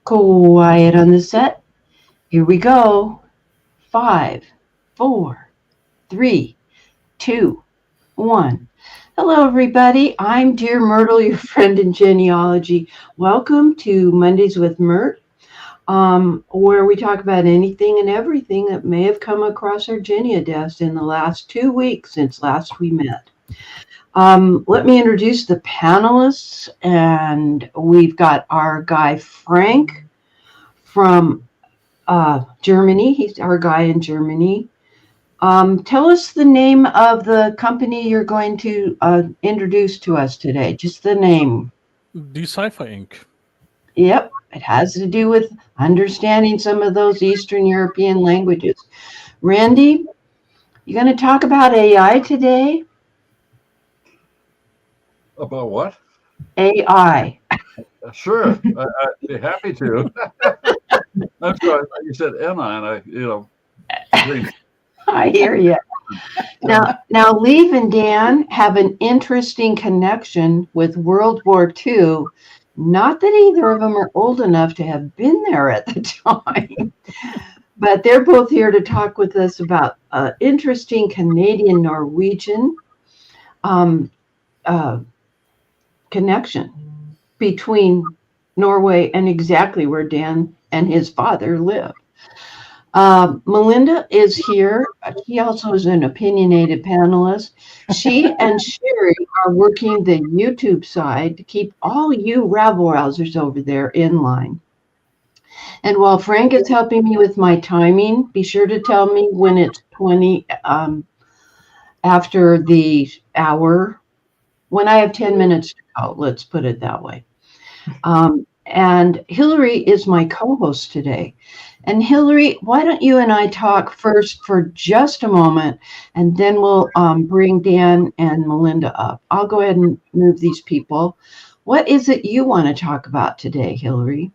Quiet on the set. Here we go. 5, 4, 3, 2, 1. Hello, everybody. I'm Dear Myrtle, your friend in genealogy. Welcome to Mondays with Myrt, where we talk about anything and everything that may have come across our genea-desks in the last 2 weeks since last we met. Let me introduce the panelists, and we've got our guy Frank from Germany. He's our guy in Germany. Tell us the name of the company you're going to introduce to us today. Just the name. Decipher Inc. Yep, it has to do with understanding some of those Eastern European languages. Randy, you going to talk about AI today? About what? AI. Sure, I'd be happy to. I'm sorry, you said Anna, and I hear you. Now, Leave and Dan have an interesting connection with World War II. Not that either of them are old enough to have been there at the time, but they're both here to talk with us about interesting Canadian-Norwegian connection between Norway and exactly where Dan and his father live. Melinda is here. She also is an opinionated panelist. She and Sherry are working the YouTube side to keep all you rabble-rousers over there in line. And while Frank is helping me with my timing, be sure to tell me when it's 20 after the hour, when I have 10 minutes to go, let's put it that way. And Hillary is my co-host today. And Hillary, why don't you and I talk first for just a moment, and then we'll bring Dan and Melinda up. I'll go ahead and move these people. What is it you want to talk about today, Hillary?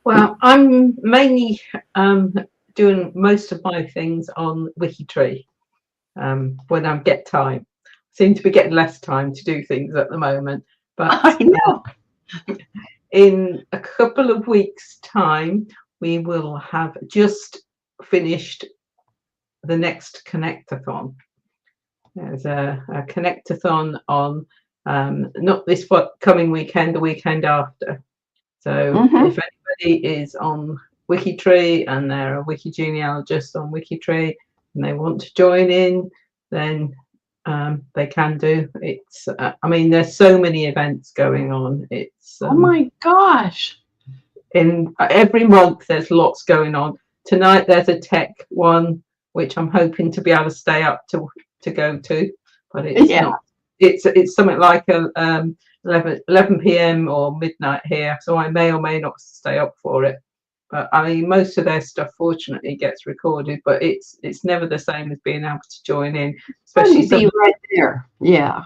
Well, I'm mainly doing most of my things on Wikitree when I get time. Seem to be getting less time to do things at the moment, but I know. In a couple of weeks' time, we will have just finished the next Connectathon. There's a Connectathon on not this coming weekend, the weekend after. So if anybody is on Wikitree and they're a wiki genealogist on Wikitree and they want to join in, then they can do. It's I mean, there's so many events going on. It's oh my gosh. In every month there's lots going on. Tonight there's a tech one which I'm hoping to be able to stay up to go to, but it's not. It's something like 11 p.m. or midnight here, so I may or may not stay up for it. But I mean, most of their stuff fortunately gets recorded, but it's never the same as being able to join in, especially some right there. Yeah.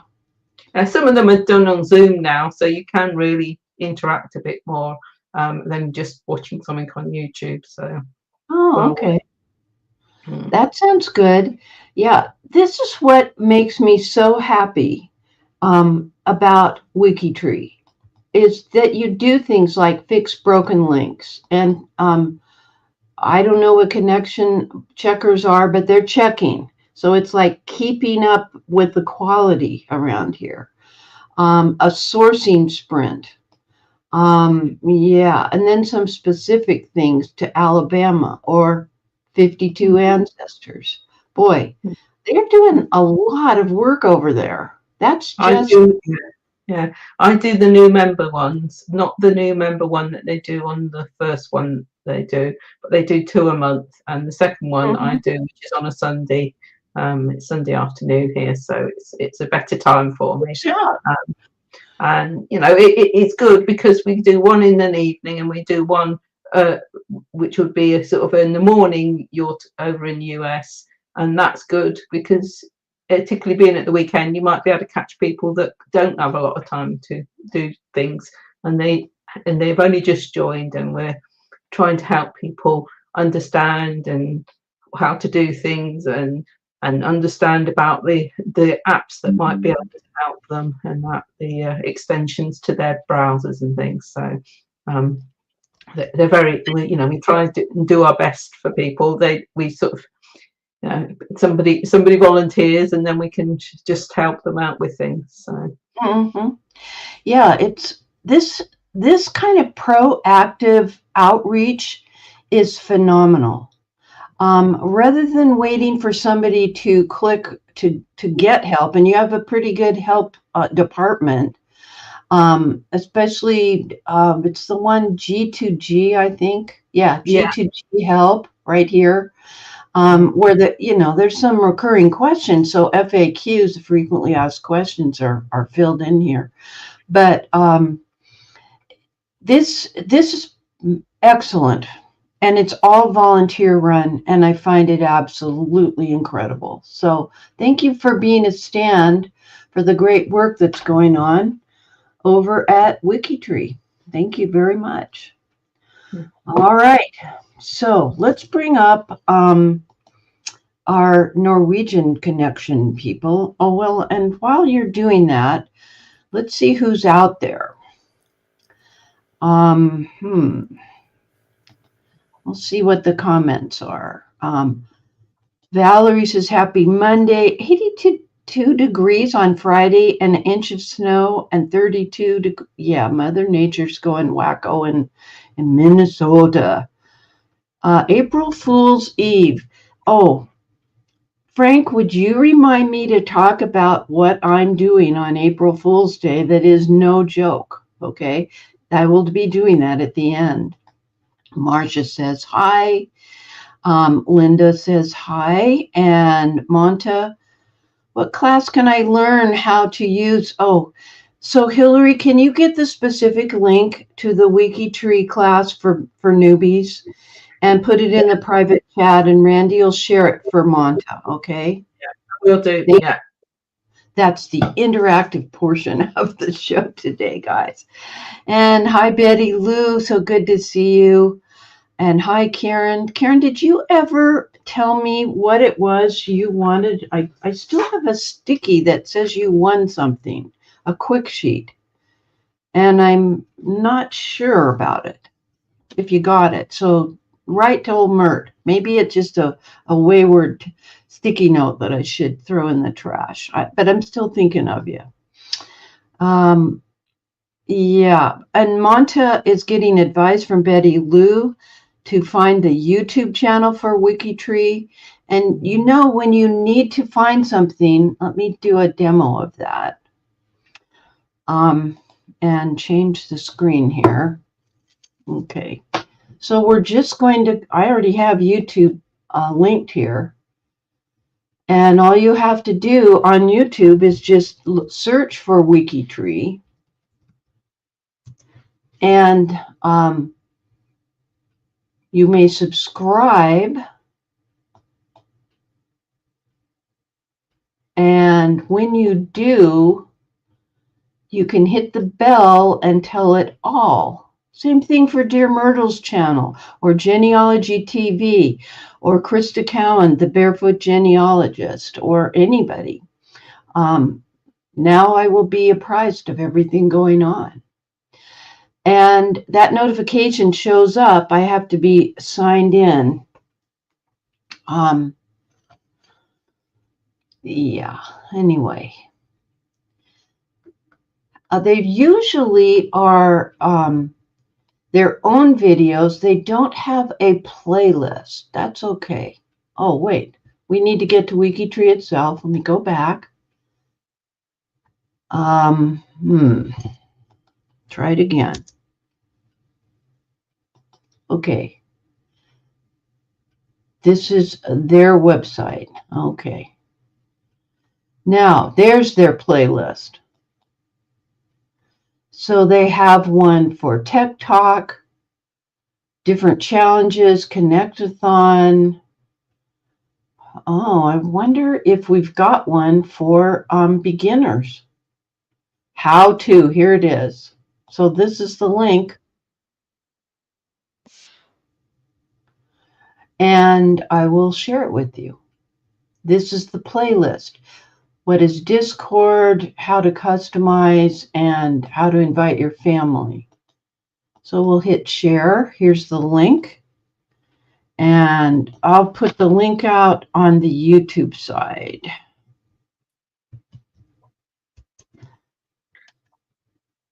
Some of them are done on Zoom now, so you can really interact a bit more than just watching something on YouTube. So okay. That sounds good. Yeah, this is what makes me so happy about Wikitree, is that you do things like fix broken links. And I don't know what connection checkers are, but they're checking. So it's like keeping up with the quality around here. A sourcing sprint. Yeah, and then some specific things to Alabama or 52 ancestors. Boy, they're doing a lot of work over there. That's just... I do the new member ones, not the new member one that they do on the first one they do, but they do 2 a month, and the second one I do, which is on a Sunday. It's Sunday afternoon here, so it's a better time for me. Yeah. And you know, it's good because we do one in an evening and we do one which would be a sort of in the morning. You're over in the US, and that's good because particularly being at the weekend, you might be able to catch people that don't have a lot of time to do things, and they've only just joined, and we're trying to help people understand and how to do things and understand about the apps that might be able to help them, and that the extensions to their browsers and things. So they're very, you know, we try to do our best for people. We sort of, you know, somebody volunteers, and then we can just help them out with things. So yeah, it's this kind of proactive outreach is phenomenal. Rather than waiting for somebody to click to get help, and you have a pretty good help department, especially it's the one G2G, I think. Yeah, G2G help right here, where there's some recurring questions. So FAQs, frequently asked questions, are filled in here. But this is excellent. And it's all volunteer run, and I find it absolutely incredible. So thank you for being a stand for the great work that's going on over at WikiTree. Thank you very much. All right. So let's bring up our Norwegian connection people. Oh, well, and while you're doing that, let's see who's out there. We'll see what the comments are. Valerie says, happy Monday. 82 degrees on Friday, and an inch of snow, and 32 degrees. Yeah, Mother Nature's going wacko in Minnesota. April Fool's Eve. Oh, Frank, would you remind me to talk about what I'm doing on April Fool's Day? That is no joke, okay? I will be doing that at the end. Marcia says hi. Linda says hi. And Monta, what class can I learn how to use? Oh, so Hillary, can you get the specific link to the WikiTree class for newbies and put it in the private chat, and Randy will share it for Monta, okay? Yeah, we'll do. Yeah. That's the interactive portion of the show today, guys. And hi, Betty Lou. So good to see you. And hi, Karen. Karen, did you ever tell me what it was you wanted? I still have a sticky that says you won something, a quick sheet. And I'm not sure about it, if you got it. So write to old Myrt. Maybe it's just a wayward sticky note that I should throw in the trash. But I'm still thinking of you. Yeah. And Monta is getting advice from Betty Lou to find the YouTube channel for WikiTree. And when you need to find something, let me do a demo of that. And change the screen here. Okay. So we're just going to, I already have YouTube linked here. And all you have to do on YouTube is just search for WikiTree. And you may subscribe, and when you do, you can hit the bell and tell it all. Same thing for DearMYRTLE's channel, or Genealogy TV, or Krista Cowan, the Barefoot Genealogist, or anybody. Now I will be apprised of everything going on. And that notification shows up. I have to be signed in. Yeah, anyway. They usually are their own videos. They don't have a playlist. That's okay. Oh, wait. We need to get to WikiTree itself. Let me go back. Try it again. Okay. This is their website. Okay. Now, there's their playlist. So they have one for Tech Talk, different challenges, Connect-a-thon. Oh, I wonder if we've got one for beginners. How to, here it is. So this is the link. And I will share it with you. This is the playlist. What is Discord, how to customize, and how to invite your family. So we'll hit share. Here's the link. And I'll put the link out on the YouTube side.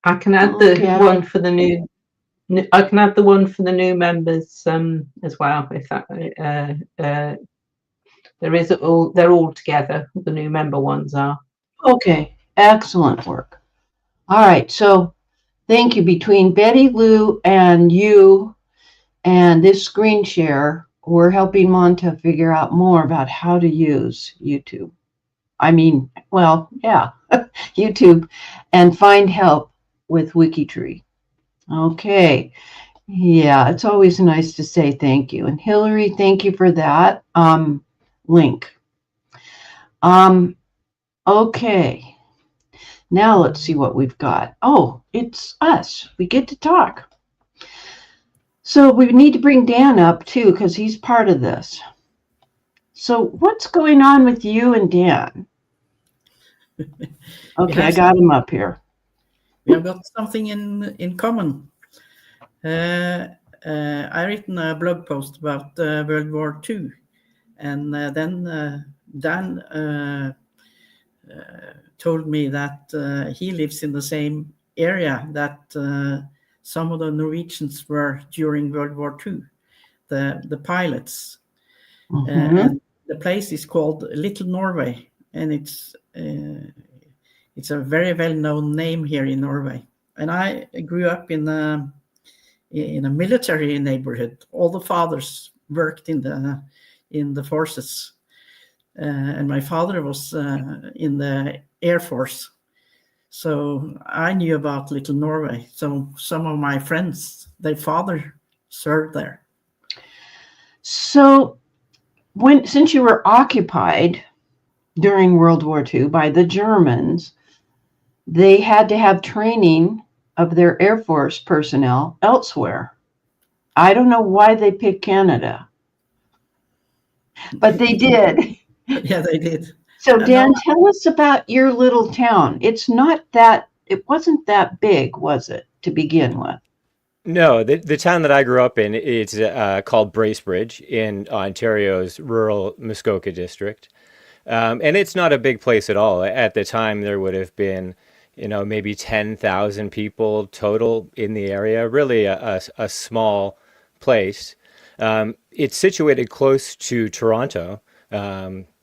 I can add the one for the new. I can add the one for the new members as well. If that there is all, they're all together. The new member ones are. Okay, excellent work. All right, so thank you. Between Betty Lou and you and this screen share, we're helping Monta figure out more about how to use YouTube. YouTube, and find help with WikiTree. Okay. Yeah, it's always nice to say thank you. And Hillary, thank you for that link. Okay. Now let's see what we've got. Oh, it's us. We get to talk. So we need to bring Dan up too, because he's part of this. So what's going on with you and Dan? Okay, I got him up here. We have got something in common. I written a blog post about World War II, and then Dan told me that he lives in the same area that some of the Norwegians were during World War II, the pilots. Mm-hmm. And the place is called Little Norway, and it's a very well-known name here in Norway. And I grew up in a military neighborhood. All the fathers worked in the forces, and my father was in the Air Force. So I knew about Little Norway. So some of my friends, their father served there. So since you were occupied during World War II by the Germans, they had to have training of their Air Force personnel elsewhere. I don't know why they picked Canada, but they did. Yeah, they did. So Dan, tell us about your little town. It wasn't that big, was it, to begin with? No, the town that I grew up in, it's called Bracebridge in Ontario's rural Muskoka district. And it's not a big place at all. At the time, there would have been, maybe 10,000 people total in the area, really a small place. It's situated close to Toronto,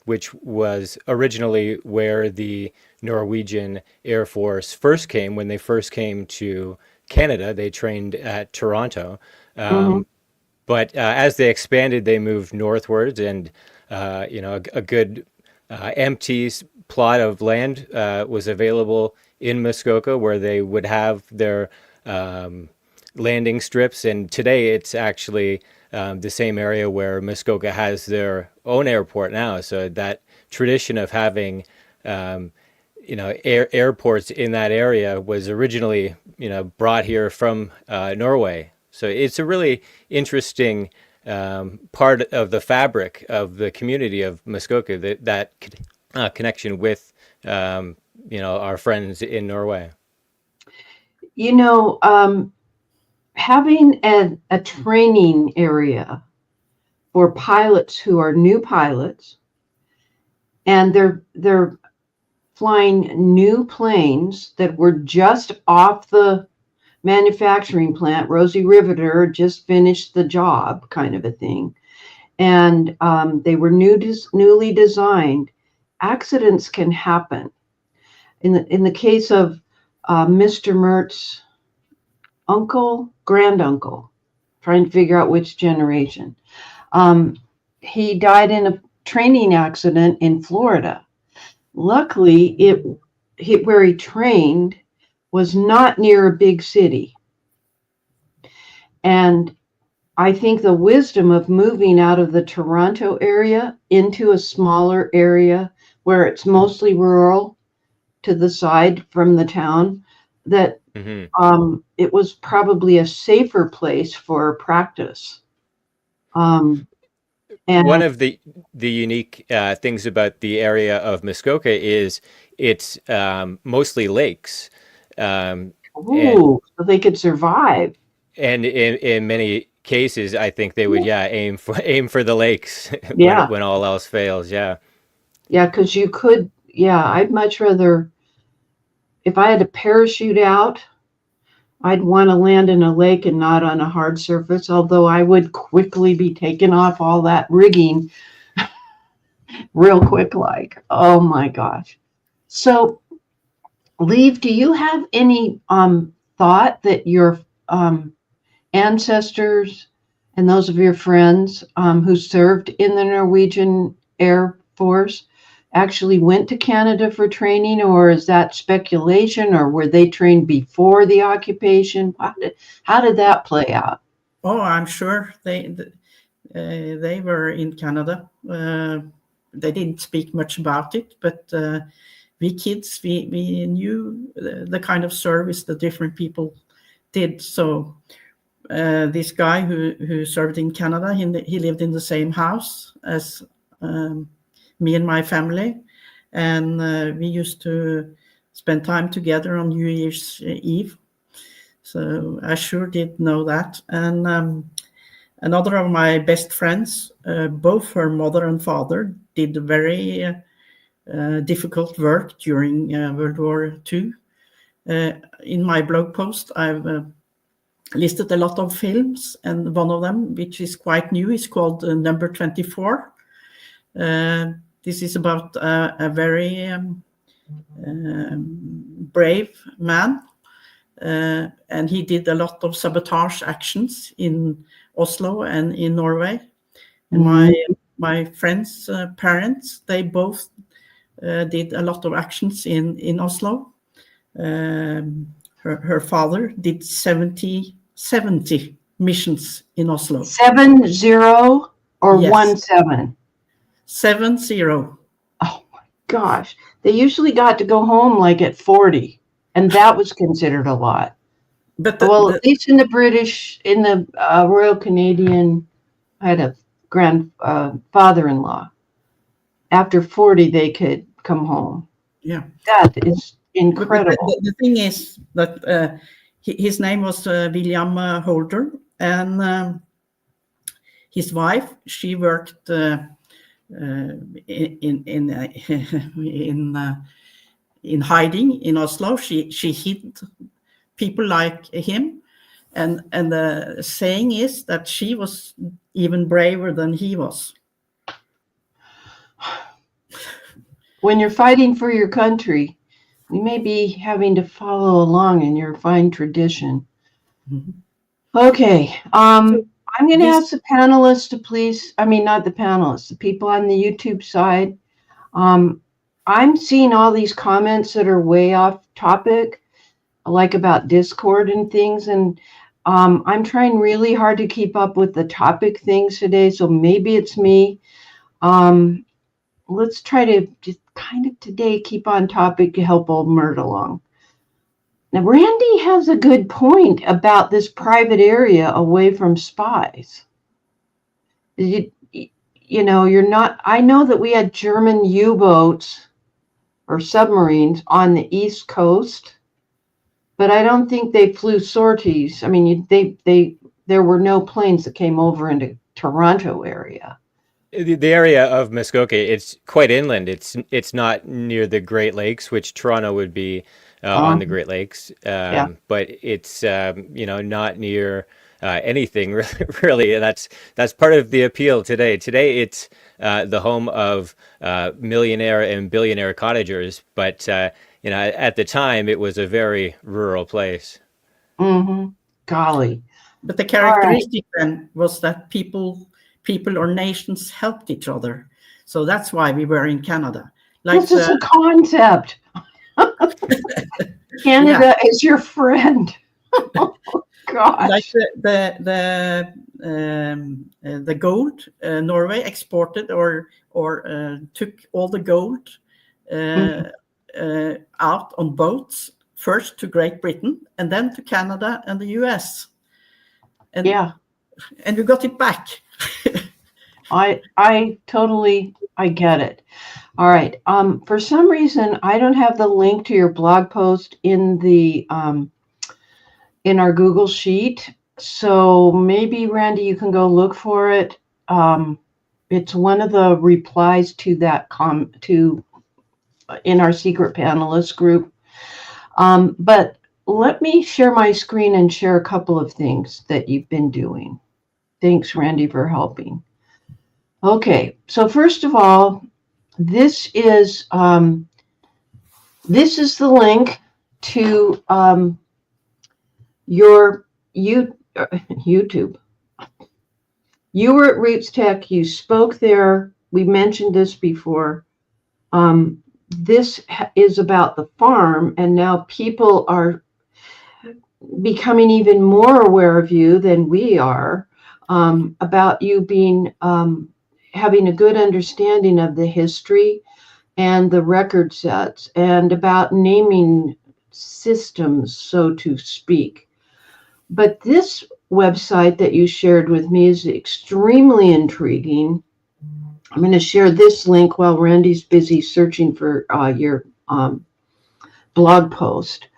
which was originally where the Norwegian Air Force first came. When they first came to Canada, they trained at Toronto. But as they expanded, they moved northwards, and a good empty plot of land was available in Muskoka where they would have their landing strips. And today it's actually the same area where Muskoka has their own airport now. So that tradition of having airports in that area was originally brought here from Norway. So it's a really interesting part of the fabric of the community of Muskoka, that connection with our friends in Norway. Having a training area for pilots who are new pilots, and they're flying new planes that were just off the manufacturing plant. Rosie Riveter just finished the job, kind of a thing, and they were newly designed. Accidents can happen. In the case of Mr. Myrt's granduncle, trying to figure out which generation. He died in a training accident in Florida. Luckily, where he trained was not near a big city. And I think the wisdom of moving out of the Toronto area into a smaller area where it's mostly rural to the side from the town, that it was probably a safer place for practice. And one of the unique things about the area of Muskoka is it's mostly lakes. So they could survive. And in many cases, I think they would, aim for the lakes Yeah. when all else fails. Yeah. Yeah, because you could, I'd much rather, if I had to parachute out, I'd want to land in a lake and not on a hard surface, although I would quickly be taking off all that rigging real quick, like, oh my gosh. So, Leave, do you have any thought that your ancestors and those of your friends who served in the Norwegian Air Force actually went to Canada for training, or is that speculation, or were they trained before the occupation? How did that play out? Oh, I'm sure they were in Canada. They didn't speak much about it, but we kids, we knew the kind of service that different people did. So this guy who served in Canada, he lived in the same house as me and my family, and we used to spend time together on New Year's Eve. So I sure did know that. And another of my best friends, both her mother and father, did very difficult work during World War II. In my blog post, I've listed a lot of films, and one of them, which is quite new, is called Number 24. This is about a very brave man, and he did a lot of sabotage actions in Oslo and in Norway. And my friends' parents, they both did a lot of actions in Oslo. Her father did 70 missions in Oslo. 70 or Yes. 17? 70. Oh my gosh. They usually got to go home like at 40, and that was considered a lot. But at least in the British, in the Royal Canadian, I had a grandfather-in-law. After 40, they could come home. Yeah. That is incredible. The thing is that his name was William Holder, and his wife, she worked in hiding in Oslo. She hid people like him, and the saying is that she was even braver than he was. When you're fighting for your country, you may be having to follow along in your fine tradition. Mm-hmm. Okay. I'm going to ask the panelists to please, not the panelists, the people on the YouTube side. I'm seeing all these comments that are way off topic, like about Discord and things. And I'm trying really hard to keep up with the topic things today. So maybe it's me. Let's try to just kind of today keep on topic to help old Myrt along. Now, Randy has a good point about this private area away from spies. You know, you're not, I know that we had German U-boats or submarines on the East Coast, but I don't think they flew sorties. There were no planes that came over into Toronto area. The area of Muskoka, it's quite inland. It's not near the Great Lakes, which Toronto would be on the Great Lakes. But it's not near anything really. That's part of the appeal today. Today it's the home of millionaire and billionaire cottagers, but at the time it was a very rural place. Mm-hmm. Golly. But the characteristic then was that people or nations helped each other. So that's why we were in Canada. This is a concept. Canada is your friend. Oh, gosh. Like the gold, Norway exported or took all the gold out on boats, first to Great Britain and then to Canada and the US. And we got it back. I get it. All right. For some reason, I don't have the link to your blog post in the in our Google sheet. So maybe, Randy, you can go look for it. It's one of the replies to that in our secret panelist group. But let me share my screen and share a couple of things that you've been doing. Thanks, Randy, for helping. Okay, so first of all, this is the link to your YouTube. You were at Roots Tech. You spoke there. We mentioned this before. This is about the farm, and now people are becoming even more aware of you than we are, about you being having a good understanding of the history and the record sets, and about naming systems, so to speak. But this website that you shared with me is extremely intriguing. I'm going to share this link while Randy's busy searching for your blog post.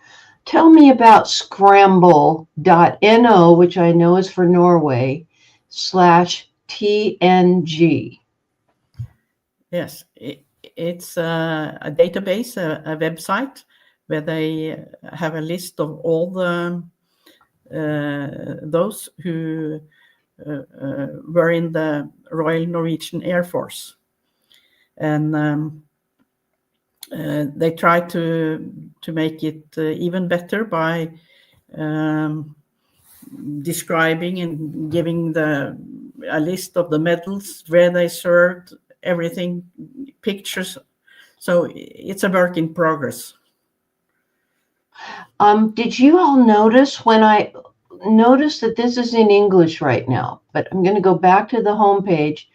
Tell me about scramble.no, which I know is for Norway, /TNG. Yes, it's a database, a website where they have a list of all the those who were in the Royal Norwegian Air Force, and they try to make it even better by describing and giving a list of the medals, where they served, everything, pictures. So it's a work in progress. Did you all notice when I noticed that this is in English right now, but I'm going to go back to the home page.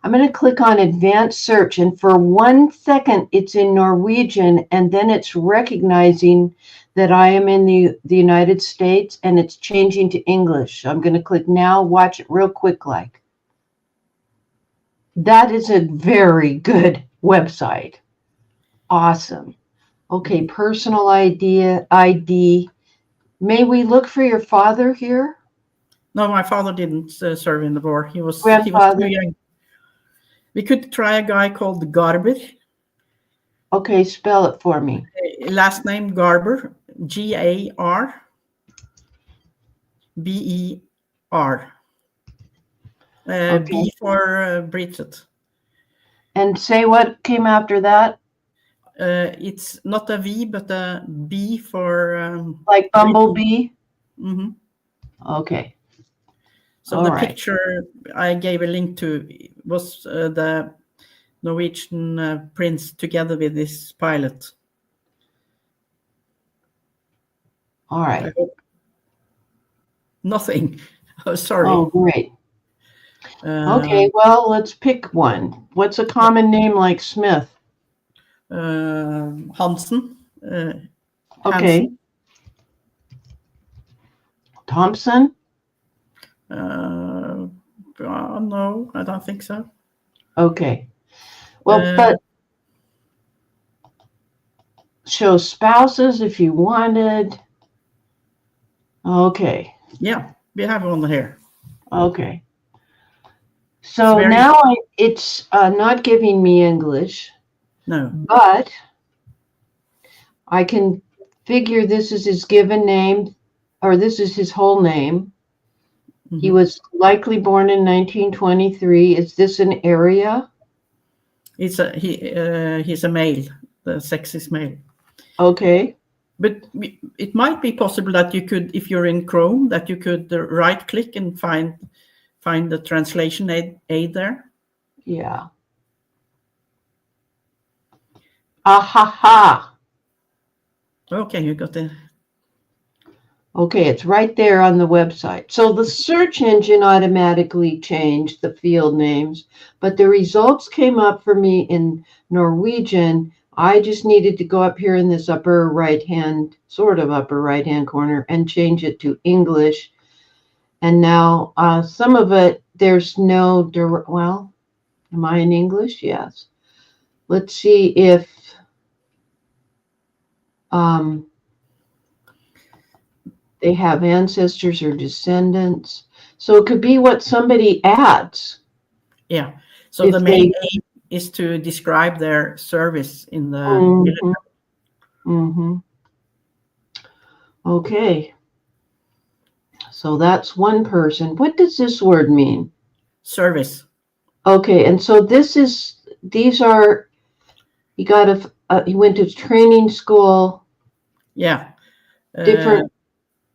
I'm going to click on advanced search, and for 1 second it's in Norwegian, and then it's recognizing that I am in the United States, and it's changing to English. I'm going to click now, watch it real quick like. That is a very good website. Awesome. Okay, personal ID. May we look for your father here? No, my father didn't serve in the war. He was Grandfather. too young. We could try a guy called Garber. Okay, spell it for me. Last name Garber, Garber. Okay. B for Bridget. And say what came after that? It's not a V, but a B for Like bumblebee? Mm-hmm. Okay. So all the right. picture I gave a link to was the Norwegian prince together with this pilot. All right. Nothing. Oh, sorry. Oh, great. Okay, well, let's pick one. What's a common name like Smith? Hansen. Okay. Hansen. Thompson? No, I don't think so. Okay. Well, but show spouses if you wanted. Okay. Yeah, we have one here. Okay. So now it's not giving me English. No. But I can figure this is his given name, or this is his whole name. Mm-hmm. He was likely born in 1923. Is this an area? He's a male. The sex is male. Okay. But it might be possible that you could, if you're in Chrome, that you could right click and find the translation aid there. Yeah. Ahaha. Okay, you got it. Okay, it's right there on the website. So the search engine automatically changed the field names, but the results came up for me in Norwegian. I just needed to go up here in this upper right-hand corner and change it to English. And now some of it, there's no, well, am I in English? Yes. Let's see if they have ancestors or descendants. So it could be what somebody adds. Yeah. So If the main they- aim is to describe their service in the Mhm. Mhm. Okay. So that's one person. What does this word mean? service. Okay, and so these are, he went to training school, Yeah. different,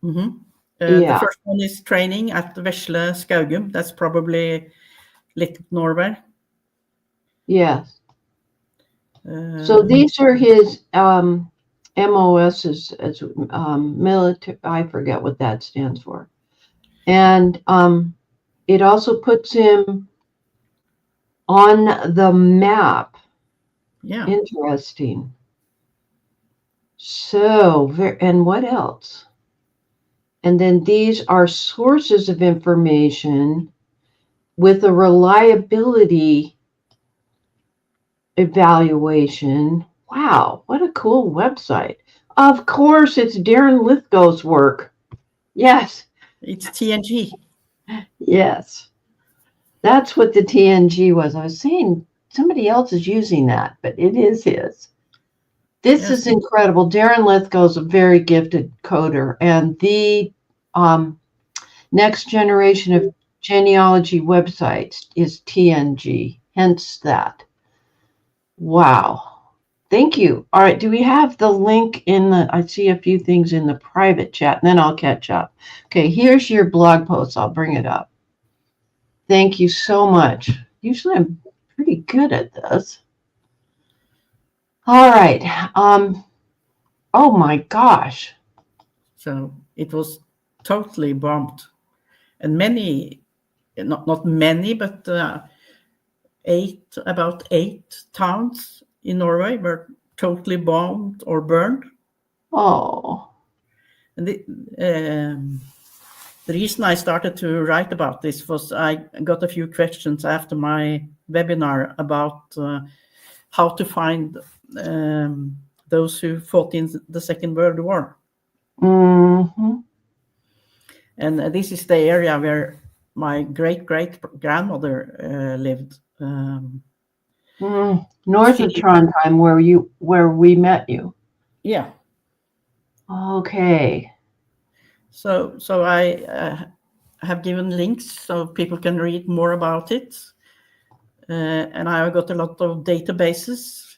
Mhm. yeah. The first one is training at Vesle Skaugum. That's probably Little Norway. Yes. So these are his MOSs as military. I forget what that stands for, and it also puts him on the map. Yeah. Interesting. So, and what else? And then these are sources of information with a reliability evaluation. Wow, what a cool website. Of course, it's Darren Lithgow's work. Yes, It's TNG. yes. That's what the TNG was. I was saying somebody else is using that, but it is his. This Yes. is incredible. Darren Lithgow's a very gifted coder, and the next generation of genealogy websites is TNG, hence that. Wow. Thank you. All right. Do we have the link in I see a few things in the private chat, and then I'll catch up. Okay. Here's your blog post. I'll bring it up. Thank you so much. Usually I'm pretty good at this. All right. Oh my gosh. So it was totally bombed. And many, not many, but about eight towns in Norway were totally bombed or burned. Oh. And the reason I started to write about this was I got a few questions after my webinar about how to find those who fought in the Second World War. Mm-hmm. And this is the area where my great-great-grandmother lived. North of Trondheim, where we met you. Yeah. Okay. So I have given links so people can read more about it. And I got a lot of databases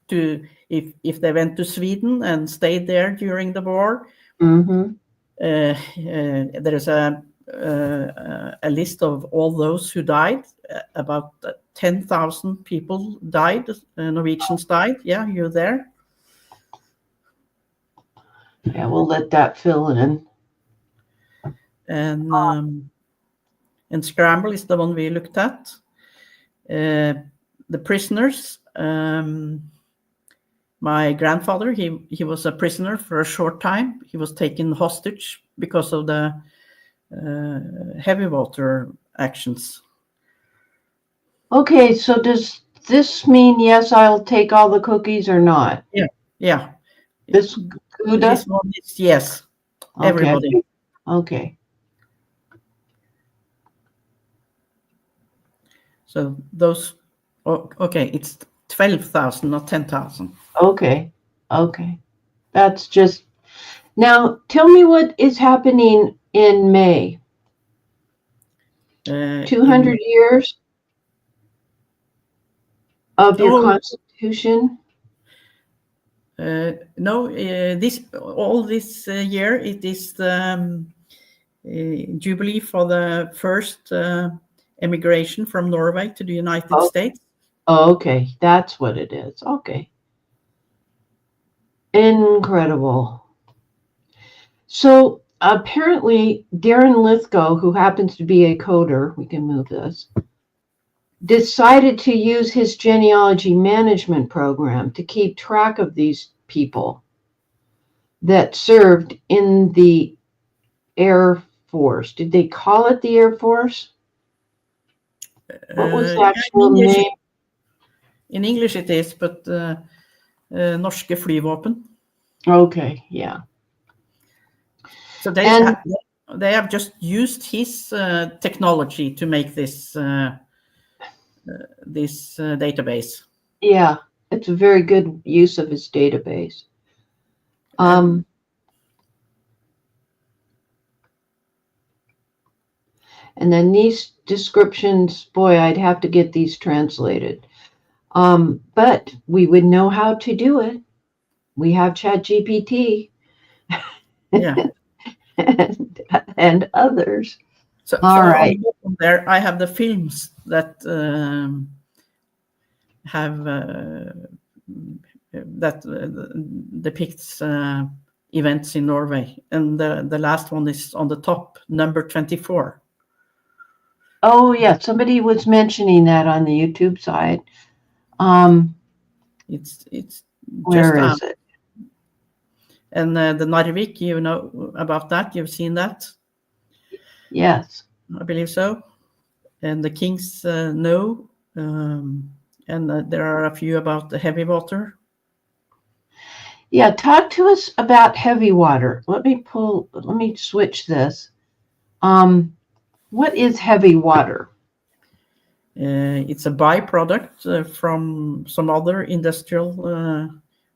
to if they went to Sweden and stayed there during the war. Mm-hmm. There is a list of all those who died. About 10,000 people died. Norwegians died. Yeah, you're there. Yeah, we'll let that fill in. And Scramble is the one we looked at. The prisoners. My grandfather, he was a prisoner for a short time. He was taken hostage because of the heavy water actions. Okay, so does this mean yes, I'll take all the cookies or not? Yeah. This one is yes. Okay. Everybody. Okay. So those, okay, it's 12,000, not 10,000. Okay. Okay. That's just, now tell me what is happening in May. 200 years of your Constitution? No, this year it is the Jubilee for the first emigration from Norway to the United States. Oh, okay, that's what it is. Okay. Incredible. So apparently Darren Lithgow, who happens to be a coder, we can move this, decided to use his genealogy management program to keep track of these people that served in the Air Force. Did they call it the Air Force? What was the actual name? In English it is, but Norske Flyvåpen. Okay, yeah. So And- they have just used his technology to make this database. Yeah, it's a very good use of his database. And then these descriptions, boy, I'd have to get these translated. But we would know how to do it. We have ChatGPT. Yeah. and others. So, All right. on the bottom there, I have the films that have depicts events in Norway, and the last one is on the top, number 24. Oh yeah, somebody was mentioning that on the YouTube side. It's Where just is it? and the Narvik, you know about that? You've seen that? Yes. I believe so. And the King's No, and there are a few about the heavy water. Yeah, talk to us about heavy water. Let me switch this. What is heavy water? It's a byproduct from some other industrial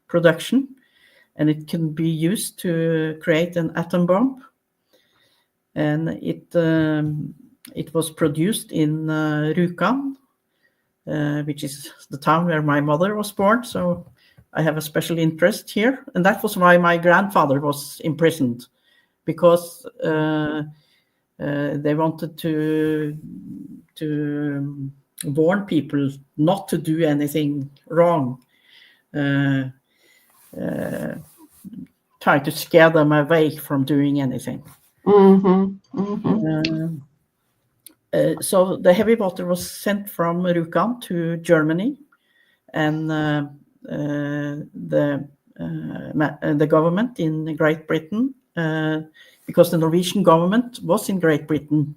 production, and it can be used to create an atom bomb. And it was produced in Rjukan, which is the town where my mother was born. So I have a special interest here, and that was why my grandfather was imprisoned, because they wanted to warn people not to do anything wrong, try to scare them away from doing anything. Mm-hmm. Mm-hmm. So the heavy water was sent from Rjukan to Germany, and the government in Great Britain, because the Norwegian government was in Great Britain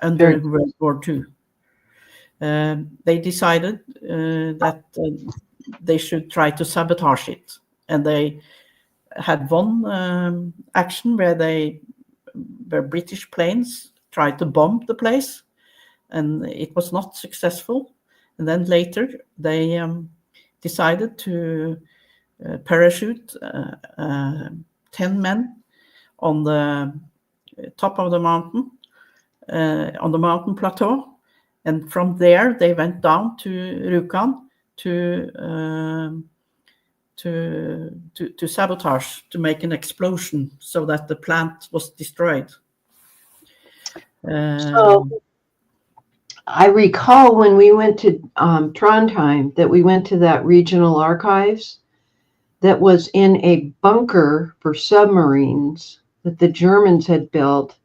under World War II, they decided that they should try to sabotage it, and they had one action where British planes tried to bomb the place, and it was not successful. And then later they decided to parachute 10 men on the top of the mountain, on the mountain plateau, and from there they went down to Rjukan to sabotage, to make an explosion so that the plant was destroyed. So I recall when we went to Trondheim that we went to that regional archives that was in a bunker for submarines that the Germans had built.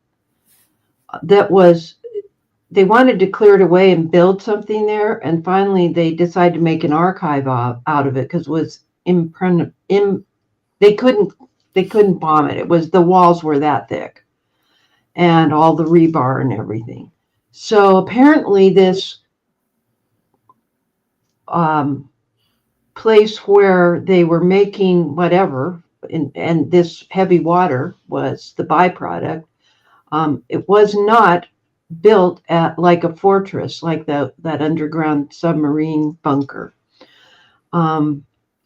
They wanted to clear it away and build something there, and finally they decided to make an archive out of it because it was they couldn't bomb it. It was, the walls were that thick and all the rebar and everything. So apparently this place where they were making whatever, and this heavy water was the byproduct, it was not built at like a fortress, like that underground submarine bunker.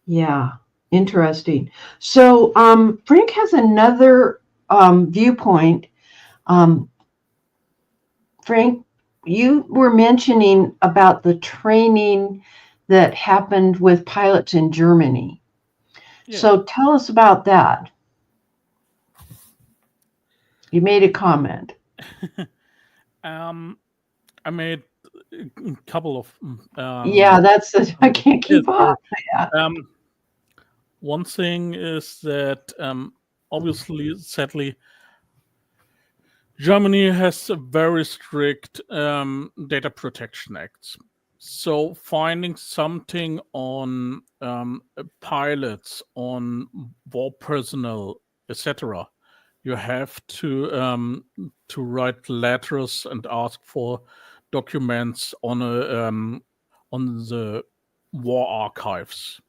Yeah, interesting. So Frank has another viewpoint. Frank, you were mentioning about the training that happened with pilots in Germany. Yeah. So tell us about that. You made a comment. I made a couple of. Yeah, I can't keep up. Yeah. One thing is that obviously, sadly, Germany has a very strict data protection acts. So finding something on pilots, on war personnel, etc., you have to write letters and ask for documents on the war archives,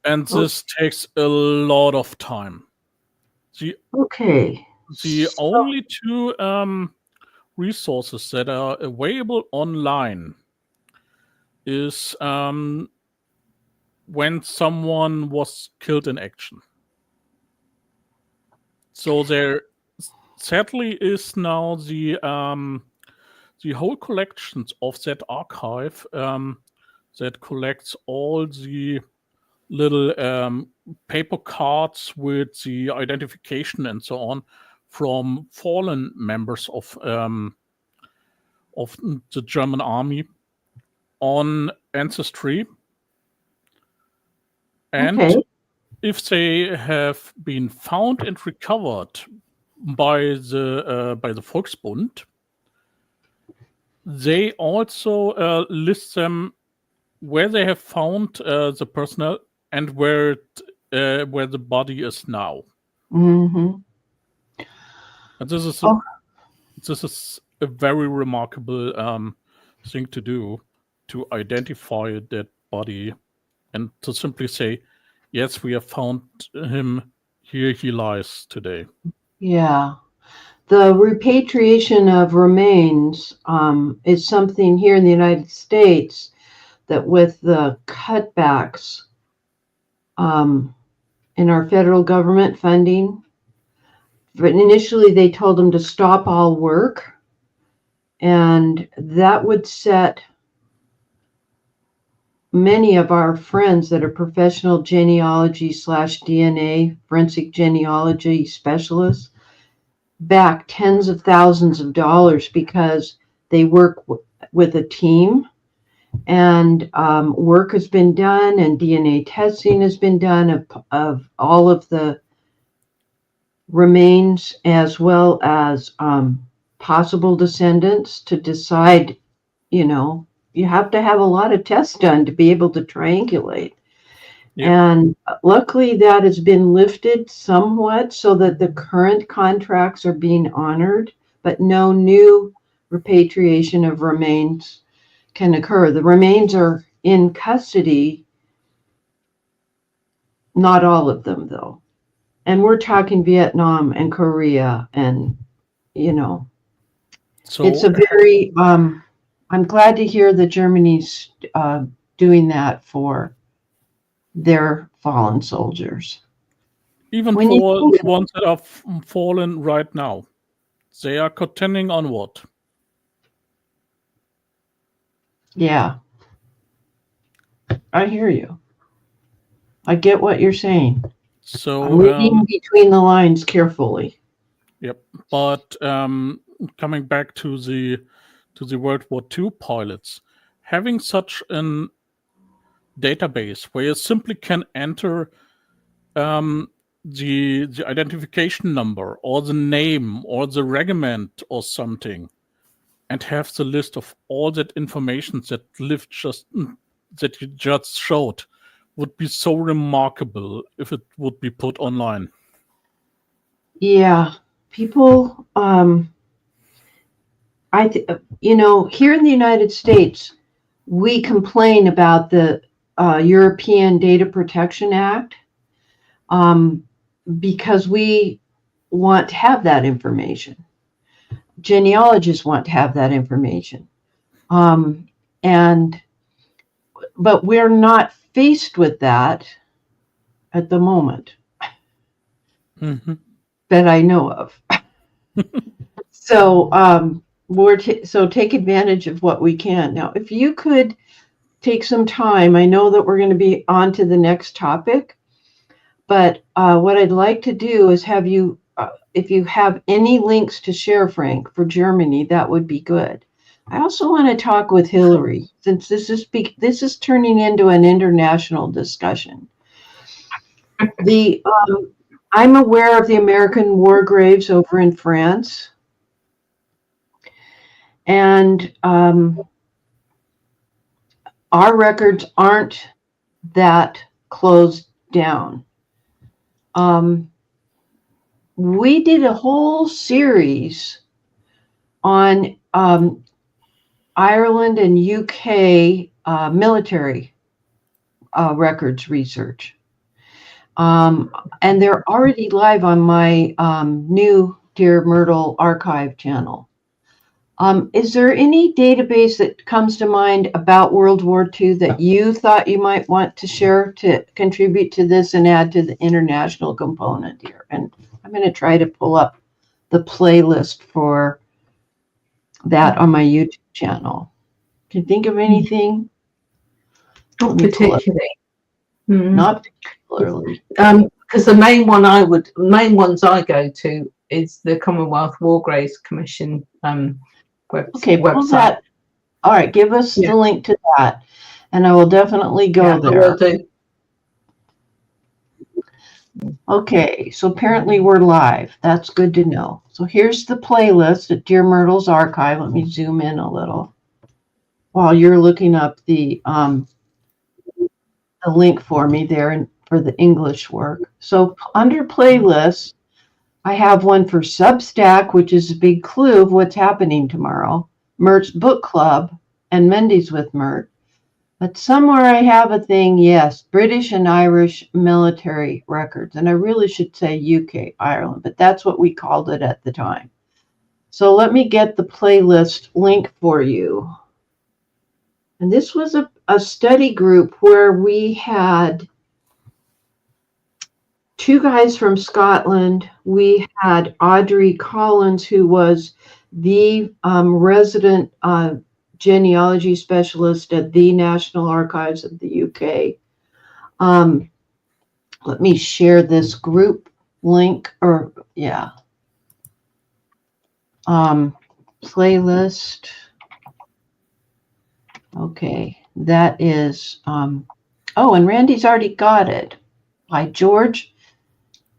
and this takes a lot of time. The Okay. the So- only two resources that are available online is when someone was killed in action. So there sadly is now the whole collections of that archive that collects all the little paper cards with the identification and so on from fallen members of the German army on Ancestry. And Okay. if they have been found and recovered by the Volksbund, they also list them where they have found the personnel and where the body is now. Mm-hmm. And this is Oh. a very remarkable thing to do, to identify that body and to simply say, yes, we have found him. Here he lies today. Yeah. The repatriation of remains is something here in the United States that with the cutbacks in our federal government funding, but initially they told them to stop all work, and that would set many of our friends that are professional genealogy / DNA forensic genealogy specialists back tens of thousands of dollars because they work with a team, and work has been done and DNA testing has been done of all of the remains as well as possible descendants to decide, you have to have a lot of tests done to be able to triangulate. Yep. And luckily that has been lifted somewhat so that the current contracts are being honored, but no new repatriation of remains can occur. The remains are in custody, not all of them though. And we're talking Vietnam and Korea, and So it's a very I'm glad to hear that Germany's doing that for their fallen soldiers. even When you for think the ones that are fallen right now, they are continuing onward. Yeah, I hear you. I get what you're saying. So I'm reading between the lines carefully. Yep, but coming back to the World War II pilots, having such an database where you simply can enter the identification number or the name or the regiment or something, and have the list of all that information that you just showed, would be so remarkable if it would be put online. Yeah, people here in the United States, we complain about the European Data Protection Act because we want to have that information. Genealogists want to have that information. But we're not faced with that at the moment Mm-hmm. that I know of. So so take advantage of what we can. Now, if you could take some time, I know that we're going to be on to the next topic, but what I'd like to do is have you, if you have any links to share, Frank, for Germany, that would be good. I also want to talk with Hillary, since this is turning into an international discussion. I'm aware of the American war graves over in France. And our records aren't that closed down. We did a whole series on Ireland and UK military records research. And they're already live on my new Dear Myrtle archive channel. Is there any database that comes to mind about World War II that you thought you might want to share to contribute to this and add to the international component here? And I'm going to try to pull up the playlist for that on my YouTube channel. Can you think of anything? Not particularly. Not particularly. Because the main ones I go to is the Commonwealth War Graves Commission Okay, pull website. that. All right, give us the link to that, and I will definitely go there. I will do. Okay, so apparently we're live. That's good to know. So here's the playlist at Dear Myrtle's archive. Let me zoom in a little while you're looking up the link for me there and for the English work. So under playlists, I have one for Substack, which is a big clue of what's happening tomorrow, Myrt's Book Club, and Mendes with Myrt. But somewhere I have a thing, yes, British and Irish military records. And I really should say UK, Ireland, but that's what we called it at the time. So let me get the playlist link for you. And this was a study group where we had two guys from Scotland. We had Audrey Collins, who was the resident genealogy specialist at the National Archives of the UK. Let me share this group link, or playlist. Okay, that is, oh, and Randy's already got it. By George.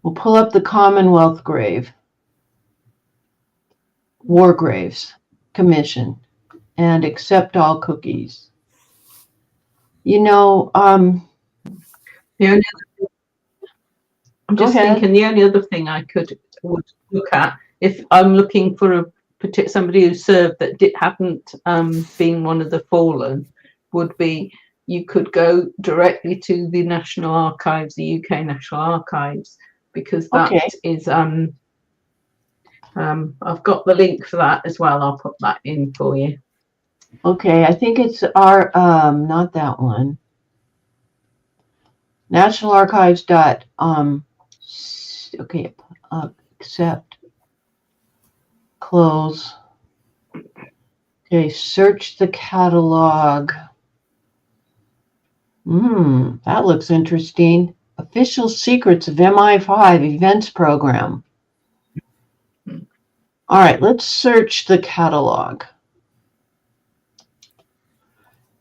We'll pull up the Commonwealth Grave, War Graves Commission, and accept all cookies. You know, I'm just thinking the only other thing I would look at if I'm looking for somebody who served that hadn't been one of the fallen would be you could go directly to the National Archives, the UK National Archives, because that is I've got the link for that as well. I'll put that in for you. Okay, I think it's our not that one. National Archives accept, close. Okay, search the catalog. That looks interesting. Official Secrets of MI5 Events Program. All right, let's search the catalog.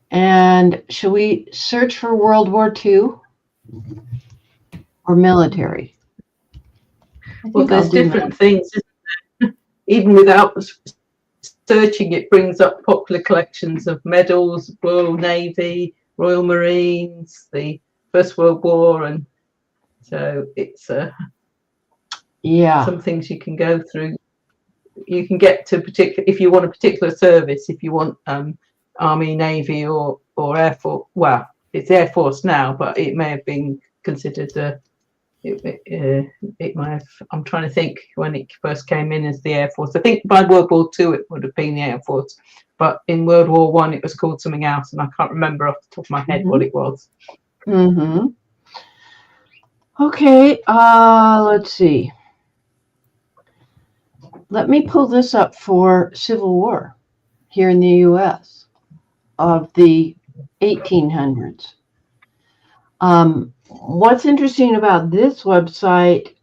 And should we search for World War II or military? Well, there's different things, isn't there? Even without searching, it brings up popular collections of medals, Royal Navy, Royal Marines, the First World War, and so it's some things you can go through. You can get to if you want a particular service, if you want Army, Navy, or Air Force. Well, it's Air Force now, but it may have been considered it might have. I'm trying to think when it first came in as the Air Force. I think by World War II it would have been the Air Force, but in World War I it was called something else, and I can't remember off the top of my head what it was. Okay, let's see. Let me pull this up for Civil War here in the U.S. of the 1800s. What's interesting about this website,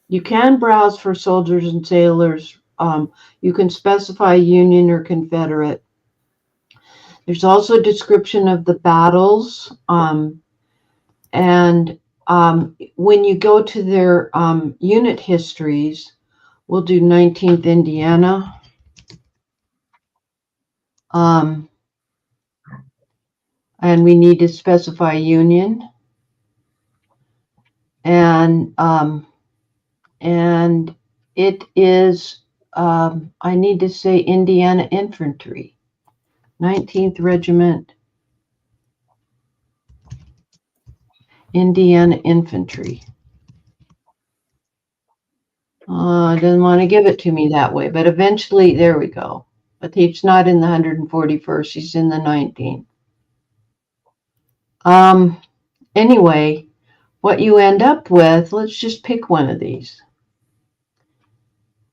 you can browse for soldiers and sailors. You can specify Union or Confederate. There's also a description of the battles. And when you go to their unit histories, we'll do 19th Indiana. And we need to specify Union. And it is, I need to say Indiana Infantry, 19th Regiment. Indiana Infantry. It doesn't want to give it to me that way, but eventually, there we go. But he's not in the 141st, he's in the 19th. Anyway, what you end up with, let's just pick one of these.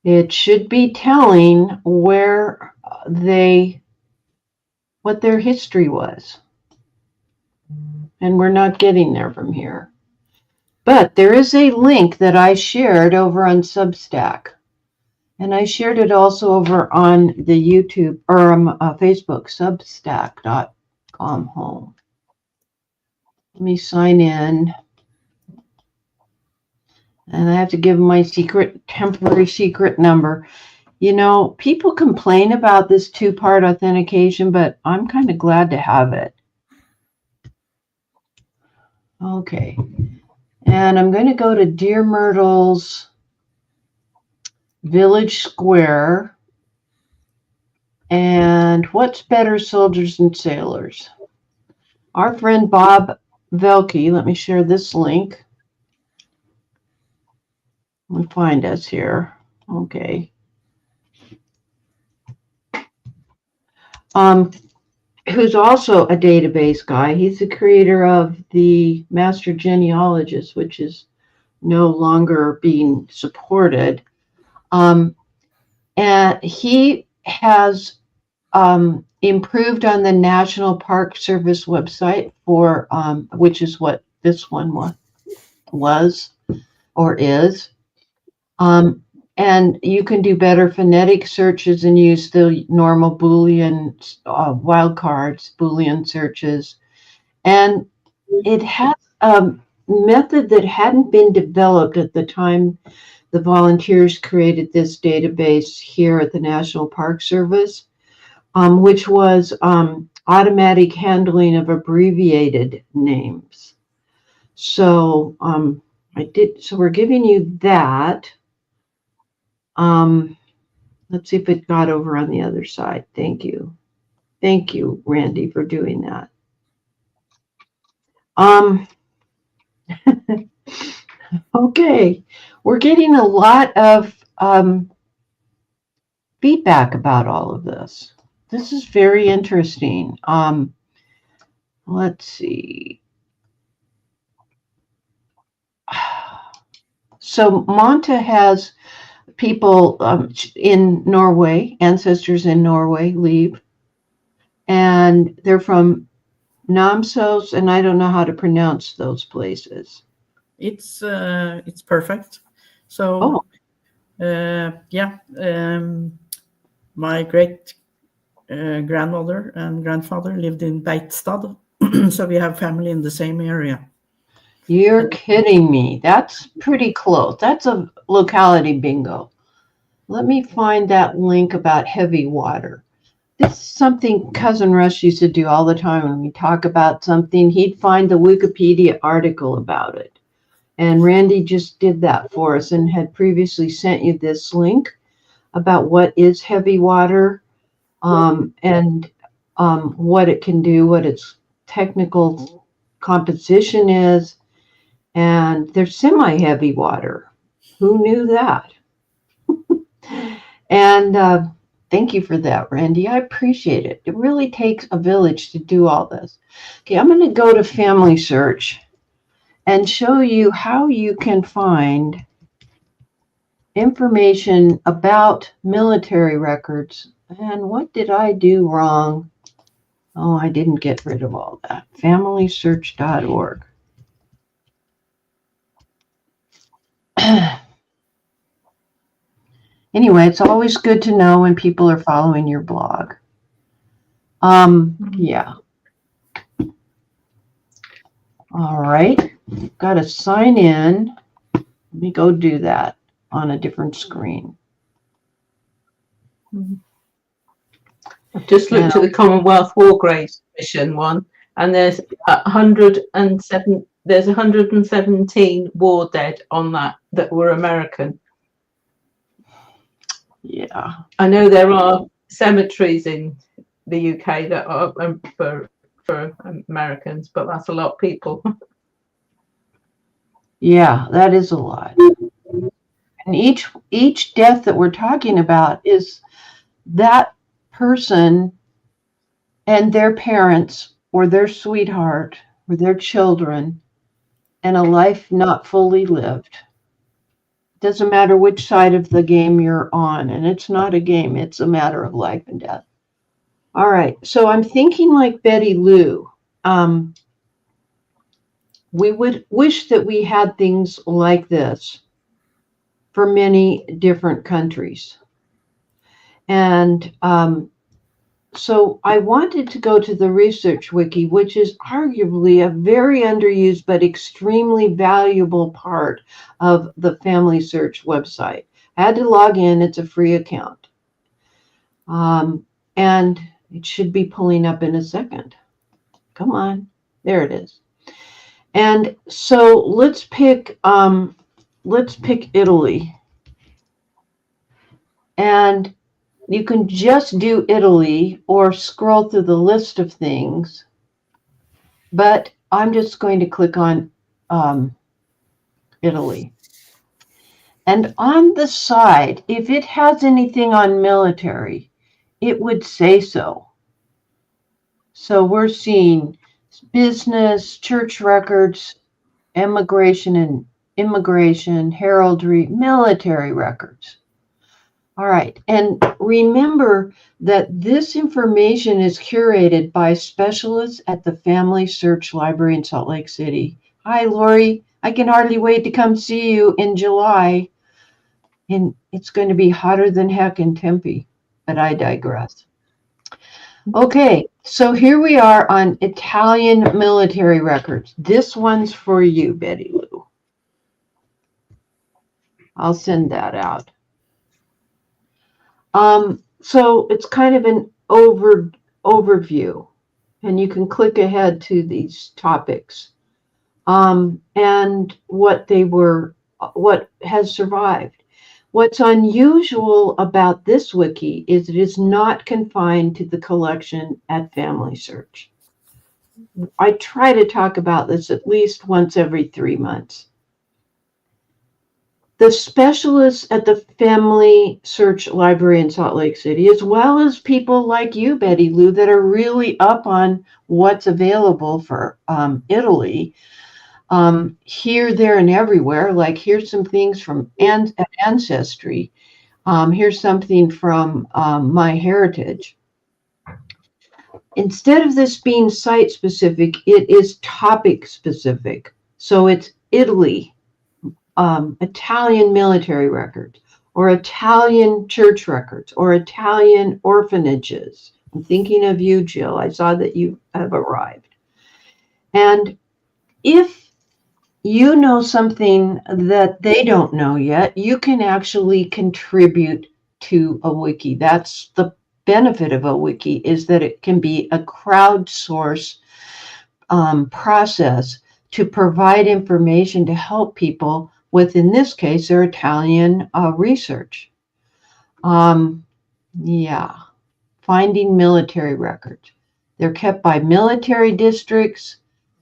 It should be telling where what their history was. And we're not getting there from here. But there is a link that I shared over on Substack. And I shared it also over on the YouTube or Facebook, substack.com home. Let me sign in. And I have to give my temporary secret number. You know, people complain about this two-part authentication, but I'm kind of glad to have it. Okay. And I'm going to go to DearMYRTLE's Village Square. And what's better, soldiers and sailors? Our friend Bob Velke, let me share this link. We'll find us here. Okay. Who's also a database guy. He's the creator of the Master Genealogist, which is no longer being supported. And he has improved on the National Park Service website for which is what this one was or is. And you can do better phonetic searches and use the normal Boolean wildcards, Boolean searches. And it has a method that hadn't been developed at the time the volunteers created this database here at the National Park Service, which was automatic handling of abbreviated names. So so we're giving you that. Let's see if it got over on the other side. Thank you. Thank you, Randy, for doing that. Okay, we're getting a lot of feedback about all of this. This is very interesting. Let's see. So Monta has people in Norway, ancestors in Norway leave, and they're from Namsos, and I don't know how to pronounce those places. It's perfect. So, my great grandmother and grandfather lived in Beitstad, so we have family in the same area. You're kidding me. That's pretty close. That's a locality bingo. Let me find that link about heavy water. This is something Cousin Russ used to do all the time when we talk about something. He'd find the Wikipedia article about it. And Randy just did that for us and had previously sent you this link about what is heavy water and what it can do, what its technical composition is. And they're semi-heavy water. Who knew that? And thank you for that, Randy. I appreciate it. It really takes a village to do all this. Okay, I'm going to go to Family Search and show you how you can find information about military records. And what did I do wrong? Oh, I didn't get rid of all that. FamilySearch.org. Anyway, it's always good to know when people are following your blog. Yeah. All right. Got to sign in. Let me go do that on a different screen. I've just looked at the Commonwealth War Graves Commission one, and there's 107. There's 117 war dead on that were American. Yeah. I know there are cemeteries in the UK that are for Americans, but that's a lot of people. Yeah, that is a lot. And each death that we're talking about is that person and their parents or their sweetheart or their children and a life not fully lived. Doesn't matter which side of the game you're on, and it's not a game, it's a matter of life and death. All right, so I'm thinking like Betty Lou. We would wish that we had things like this for many different countries. And so I wanted to go to the Research Wiki, which is arguably a very underused but extremely valuable part of the Family Search website. I had to log in, it's a free account. And it should be pulling up in a second. Come on, there it is. And so let's pick Italy. And you can just do Italy or scroll through the list of things, but I'm just going to click on Italy. And on the side, if it has anything on military, it would say so. So we're seeing business, church records, immigration, heraldry, military records. All right, and remember that this information is curated by specialists at the Family Search Library in Salt Lake City. Hi, Lori. I can hardly wait to come see you in July. And it's going to be hotter than heck in Tempe, but I digress. Okay, so here we are on Italian military records. This one's for you, Betty Lou. I'll send that out. So it's kind of an overview, and you can click ahead to these topics and what has survived. What's unusual about this wiki is it is not confined to the collection at Family Search. I try to talk about this at least once every 3 months. The specialists at the Family Search Library in Salt Lake City, as well as people like you, Betty Lou, that are really up on what's available for Italy, here, there, and everywhere. Like here's some things from Ancestry. Here's something from MyHeritage. Instead of this being site specific, it is topic specific. So it's Italy. Italian military records, or Italian church records, or Italian orphanages. I'm thinking of you, Jill. I saw that you have arrived. And if you know something that they don't know yet, you can actually contribute to a wiki. That's the benefit of a wiki, is that it can be a crowdsource process to provide information to help people with, in this case, their Italian research. Yeah, finding military records. They're kept by military districts.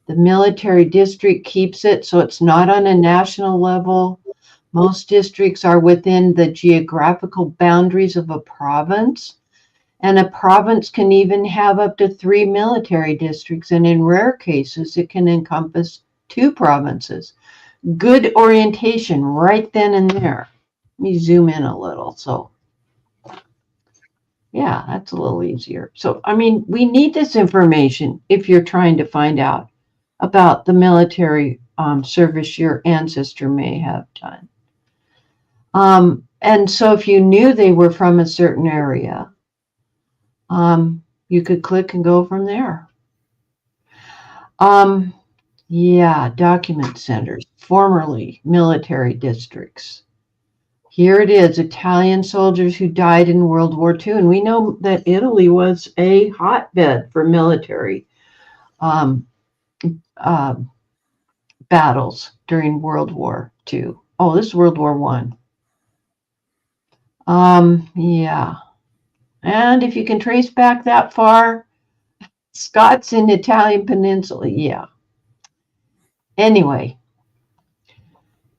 The military district keeps it, so it's not on a national level. Most districts are within the geographical boundaries of a province. And a province can even have up to 3 military districts, and in rare cases, it can encompass 2 provinces. Good orientation right then and there. Let me zoom in a little. So, yeah, that's a little easier. So, I mean, we need this information if you're trying to find out about the military service your ancestor may have done. And so if you knew they were from a certain area, you could click and go from there. Yeah, document centers, formerly military districts. Here it is, Italian soldiers who died in World War II. And we know that Italy was a hotbed for military battles during World War II. Oh, this is World War I. Yeah. And if you can trace back that far, Scots in the Italian peninsula, yeah. Anyway,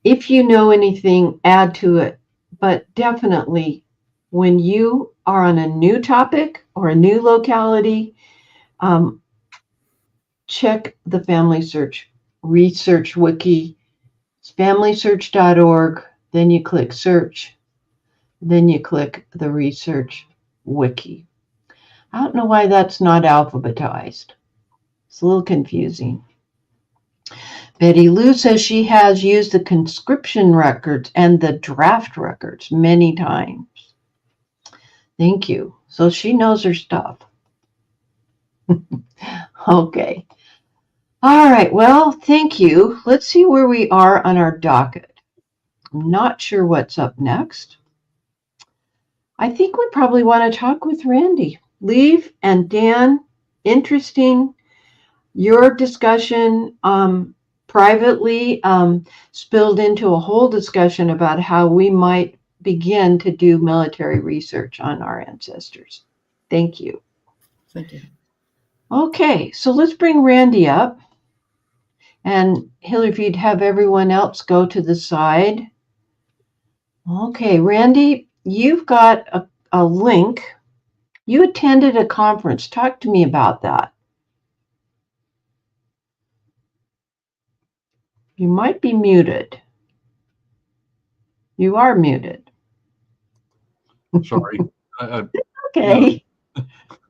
If you know anything, add to it. But definitely, when you are on a new topic or a new locality, check the Family Search Research Wiki. It's familysearch.org. Then you click search. Then you click the Research Wiki. I don't know why that's not alphabetized. It's a little confusing. Betty Lou says she has used the conscription records and the draft records many times. Thank you. So she knows her stuff. Okay. All right. Well, thank you. Let's see where we are on our docket. I'm not sure what's up next. I think we probably want to talk with Randy. Leave and Dan, interesting. Your discussion privately spilled into a whole discussion about how we might begin to do military research on our ancestors. Thank you. Thank you. Okay, so let's bring Randy up. And Hillary, if you'd have everyone else go to the side. Okay, Randy, you've got a link. You attended a conference. Talk to me about that. You might be muted. You are muted. Sorry. Okay.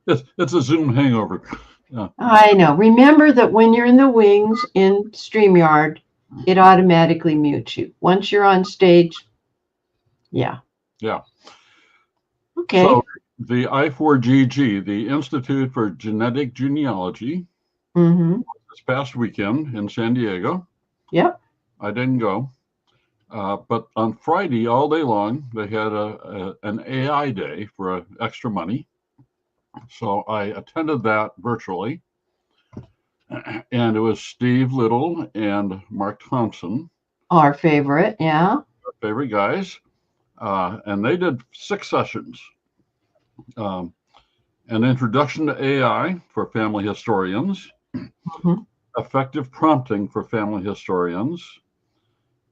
It's a Zoom hangover. Yeah. I know. Remember that when you're in the wings in StreamYard, it automatically mutes you. Once you're on stage, yeah. Yeah. Okay. So the I4GG, the Institute for Genetic Genealogy, this past weekend in San Diego. Yep. I didn't go. But on Friday, all day long, they had an AI day for extra money. So I attended that virtually. And it was Steve Little and Mark Thompson. Our favorite, yeah. Our favorite guys. And they did 6 sessions. An introduction to AI for family historians, effective prompting for family historians,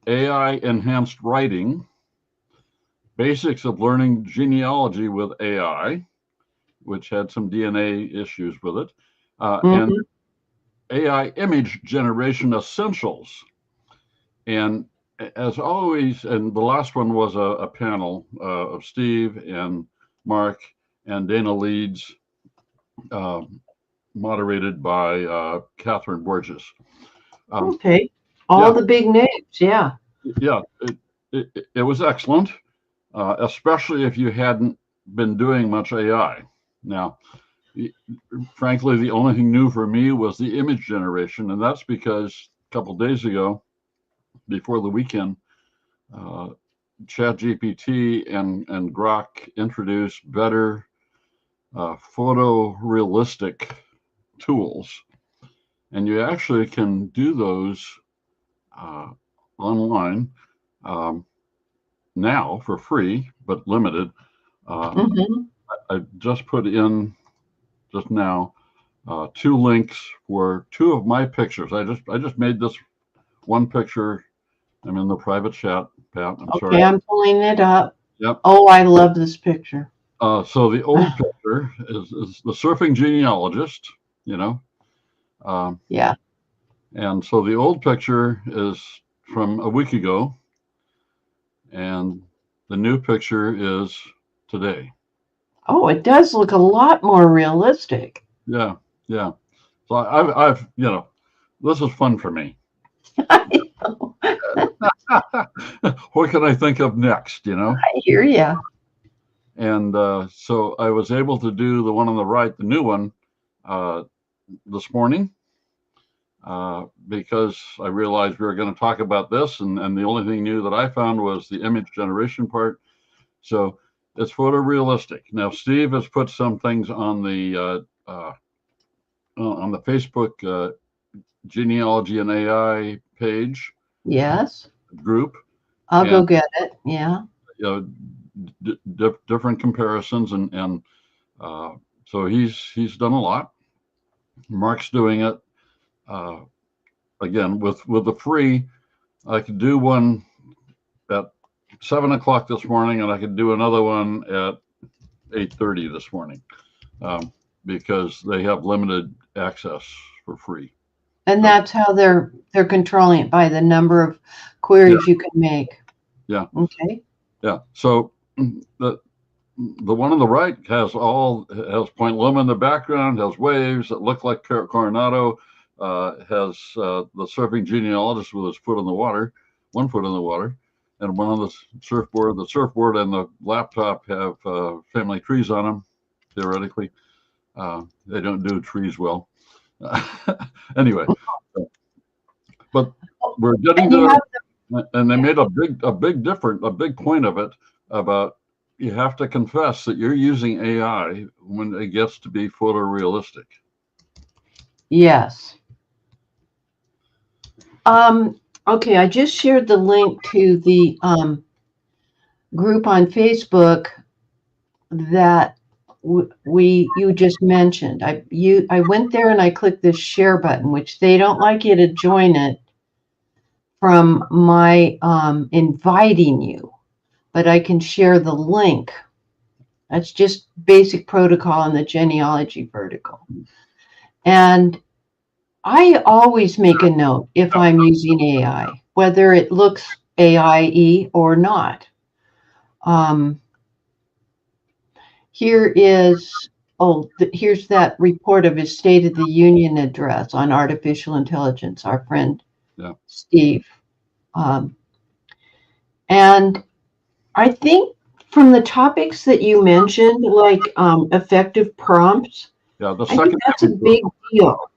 AI enhanced writing, basics of learning genealogy with AI, which had some DNA issues with it, and AI image generation essentials. And as always, and the last one was a panel of Steve and Mark and Dana Leeds, moderated by Catherine Borges. Okay. All the big names, yeah. Yeah, it was excellent, especially if you hadn't been doing much AI. Now, frankly, the only thing new for me was the image generation, and that's because a couple of days ago, before the weekend, ChatGPT and Grok introduced better photorealistic tools, and you actually can do those online now for free, but limited. I just put in just now 2 links for 2 of my pictures. I just made this one picture. I'm in the private chat, Pat. I'm sorry. Okay, I'm pulling it up. Yep. Oh, I love this picture. So the old picture is the surfing genealogist, you know. Yeah. And so the old picture is from a week ago, and the new picture is today. Oh, it does look a lot more realistic. Yeah, yeah. So I've this is fun for me. What can I think of next? I hear you. And so I was able to do the one on the right, the new one, this morning, because I realized we were going to talk about this, and the only thing new that I found was the image generation part. So it's photorealistic. Now, Steve has put some things on the Facebook genealogy and AI page. Yes. Group. I'll go get it. Yeah. Different comparisons, and so he's done a lot. Mark's doing it again with the free. I could do one 7 o'clock this morning, and I could do another one at 8:30 this morning, because they have limited access for free. And that's how they're controlling it, by the number of queries you can make. Yeah. Okay. Yeah. So the one on the right has point luma in the background, has waves that look like Coronado, has the surfing genealogist with his foot in the water, 1 foot in the water, and one on the surfboard. The surfboard and the laptop have family trees on them, theoretically. They don't do trees well. Anyway, but we're getting to, and they made a big point of it about, you have to confess that you're using AI when it gets to be photorealistic. Yes. Okay, I just shared the link to the group on Facebook that you just mentioned. I went there and I clicked this share button, which they don't like you to join it from my inviting you, but I can share the link. That's just basic protocol in the genealogy vertical. And I always make a note if I'm using AI, whether it looks AI-y or not. Here's that report of his State of the Union address on artificial intelligence, our friend Steve. And I think from the topics that you mentioned, like effective prompts, I think that's a big deal.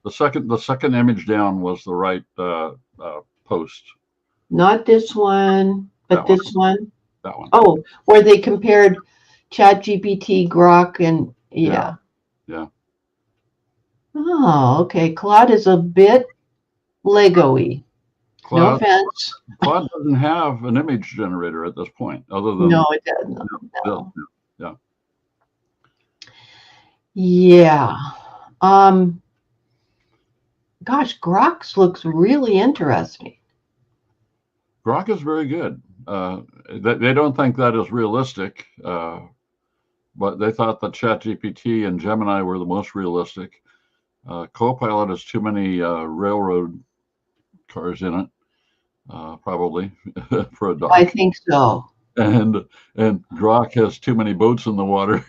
The second image down was the right post. Not this one, but this one. That one. Oh, where they compared ChatGPT, Grok, and Yeah. Oh, okay. Claude is a bit Lego-y. No offense. Claude doesn't have an image generator at this point, other than no, it doesn't. No. Yeah. Gosh, Grok's looks really interesting. Grok is very good. They don't think that is realistic, but they thought that ChatGPT and Gemini were the most realistic. Copilot has too many railroad cars in it, probably for a dog. I think so. And Grok has too many boats in the water.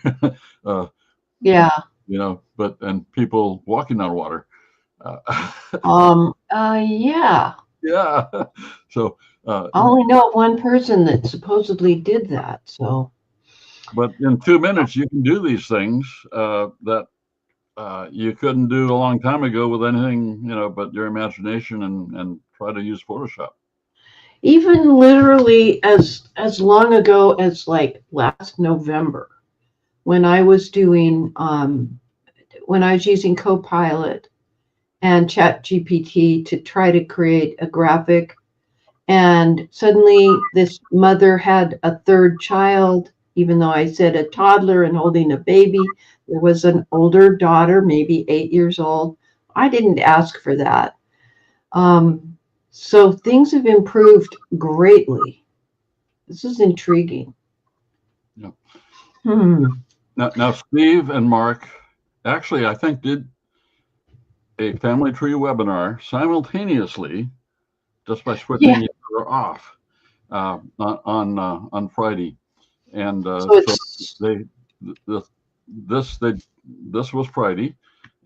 Yeah. And people walking on water. Yeah. Yeah. So I only know of one person that supposedly did that. So. But in 2 minutes, you can do these things that you couldn't do a long time ago with anything, but your imagination and try to use Photoshop. Even literally as long ago as like last November, when I was doing when I was using Copilot and ChatGPT to try to create a graphic, and suddenly this mother had a third child, even though I said a toddler and holding a baby. There was an older daughter, maybe 8 years old. I didn't ask for that. So things have improved greatly. This is intriguing. Yeah. Now, Steve and Mark actually, I think, did a family tree webinar simultaneously, just by switching each other off on Friday, and this was Friday,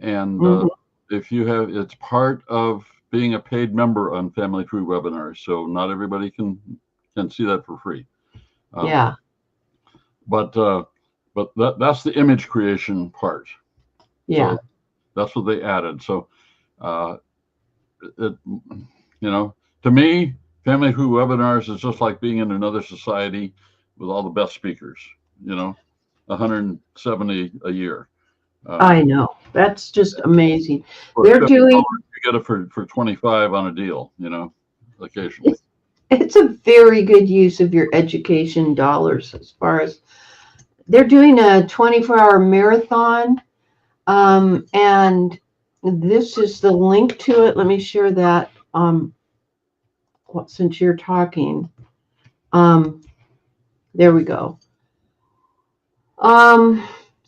and if you have, it's part of being a paid member on Family Tree webinars, so not everybody can see that for free. But that's the image creation part. Yeah. So that's what they added. So, to me, Family Tree webinars is just like being in another society with all the best speakers. 170 a year. I know, that's just amazing. They're doing. You get it for 25 on a deal. Occasionally. It's a very good use of your education dollars. As far as they're doing a 24-hour marathon, and this is the link to it. Let me share that. Since you're talking, There we go.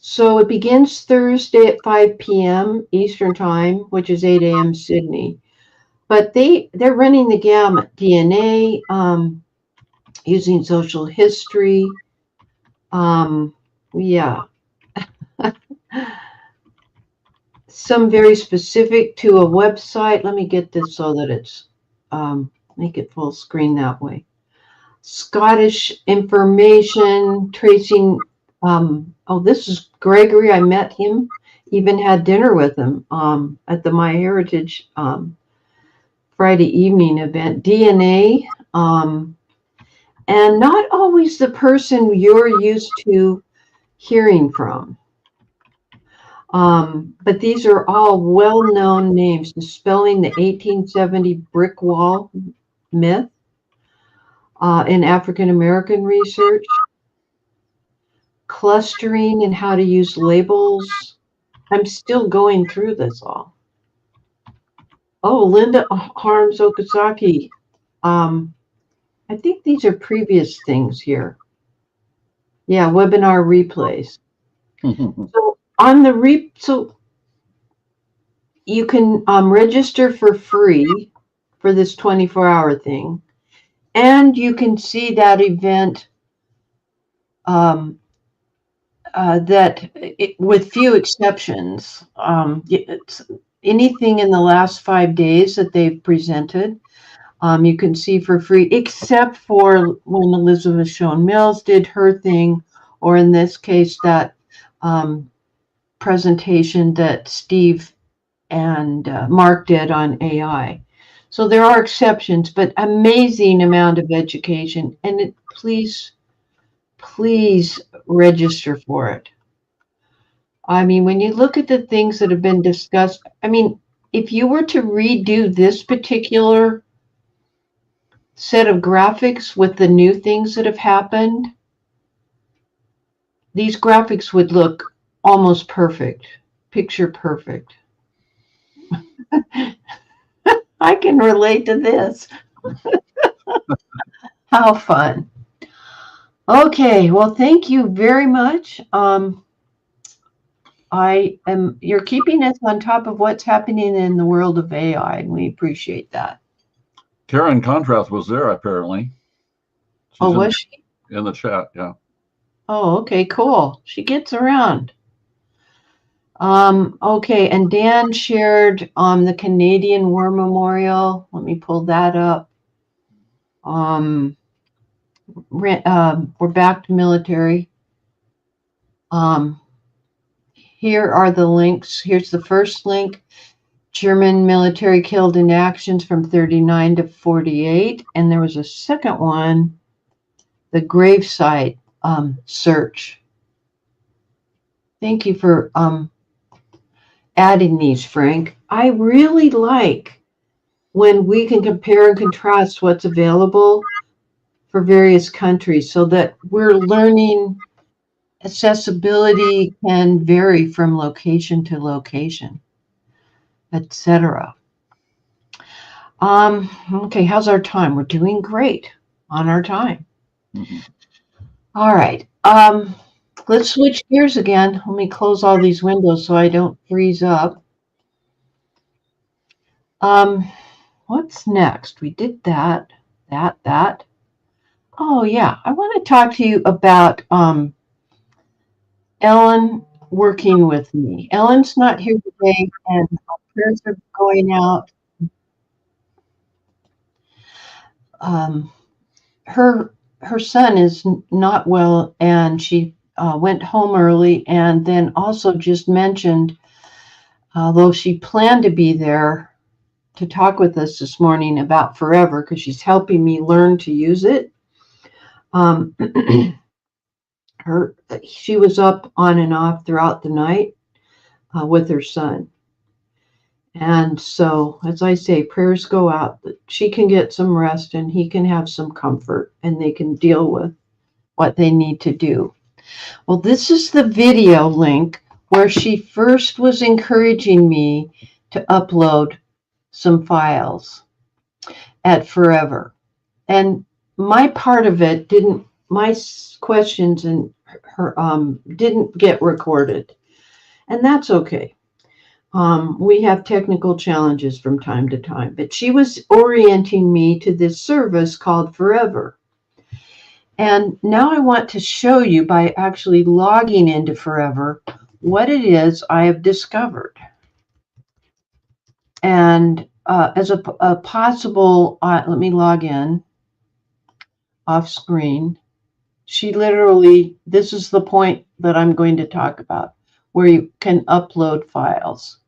So it begins Thursday at 5 p.m. Eastern Time, which is 8 a.m. Sydney. But they're running the gamut: DNA, using social history. Yeah. Some very specific to a website. Let me get this so that it's, make it full screen that way. Scottish information, tracing. Oh, this is Gregory. I met him, even had dinner with him at the MyHeritage Friday evening event. DNA, and not always the person you're used to hearing from. But these are all well-known names. Dispelling the 1870 brick wall myth in African American research. Clustering and how to use labels. I'm still going through this all. Oh, Linda Harms Okazaki. I think these are previous things here. Yeah, webinar replays. So on the so you can register for free for this 24-hour thing, and you can see that event with few exceptions. It's anything in the last 5 days that they've presented, you can see for free, except for when Elizabeth Shown Mills did her thing, or in this case, that presentation that Steve and Mark did on AI. So there are exceptions, but amazing amount of education. And please register for it. I mean, when you look at the things that have been discussed, I mean, if you were to redo this particular set of graphics with the new things that have happened, these graphics would look almost perfect, picture perfect. I can relate to this. How fun. Okay, well, thank you very much. You're keeping us on top of what's happening in the world of AI, and we appreciate that. Karen Contrast was there, apparently. Oh, was she? In the chat, yeah. Oh, okay, cool. She gets around. Okay, and Dan shared the Canadian War Memorial. Let me pull that up. We're back to military. Here are the links. Here's the first link. German military killed in actions from 39 to 48. And there was a second one, the gravesite search. Thank you for adding these, Frank. I really like when we can compare and contrast what's available for various countries, so that we're learning accessibility can vary from location to location, etc. Okay, how's our time? We're doing great on our time. Mm-hmm. All right. Let's switch gears again. Let me close all these windows so I don't freeze up. What's next? We did that. Oh, yeah. I want to talk to you about Ellen working with me. Ellen's not here today, and our prayers are going out. Her son is not well, and she went home early, and then also just mentioned, although she planned to be there to talk with us this morning about Forever, because she's helping me learn to use it. She was up on and off throughout the night with her son. And so, as I say, prayers go out that she can get some rest and he can have some comfort, and they can deal with what they need to do. Well, this is the video link where she first was encouraging me to upload some files at Forever. And my part of it didn't, my questions and her didn't get recorded, and that's okay. We have technical challenges from time to time, but she was orienting me to this service called Forever. And now I want to show you by actually logging into Forever what it is I have discovered. And as a possible, let me log in off screen. She literally, this is the point that I'm going to talk about, where you can upload files.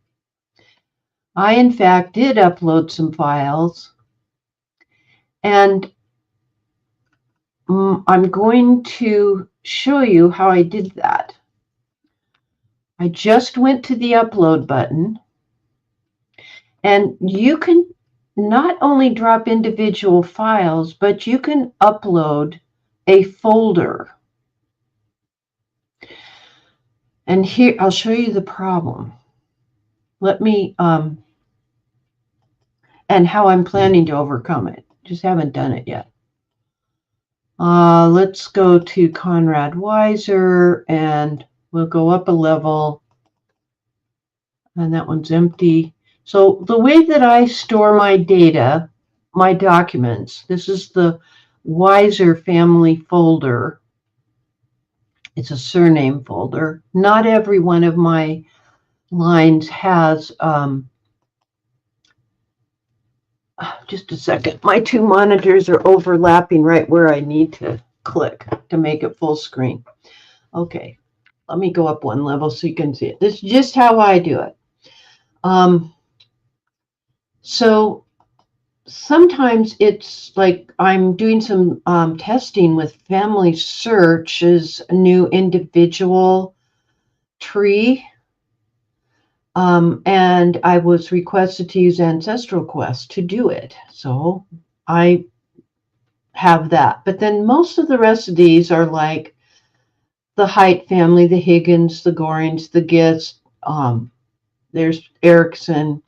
I, in fact, did upload some files, and I'm going to show you how I did that. I just went to the upload button, and you can not only drop individual files, but you can upload a folder. And here, I'll show you the problem. Let me, and how I'm planning to overcome it. Just haven't done it yet. Let's go to Conrad Weiser, and we'll go up a level. And that one's empty. So the way that I store my data, my documents, this is the Weiser family folder. It's a surname folder. Not every one of my lines has, just a second. My two monitors are overlapping right where I need to click to make it full screen. Okay, let me go up one level so you can see it. This is just how I do it. So sometimes it's like I'm doing some testing with Family Search's new individual tree. And I was requested to use Ancestral Quest to do it. So I have that. But then most of the rest of these are like the Height family, the Higgins, the Gorings, the Gitz. There's Erickson.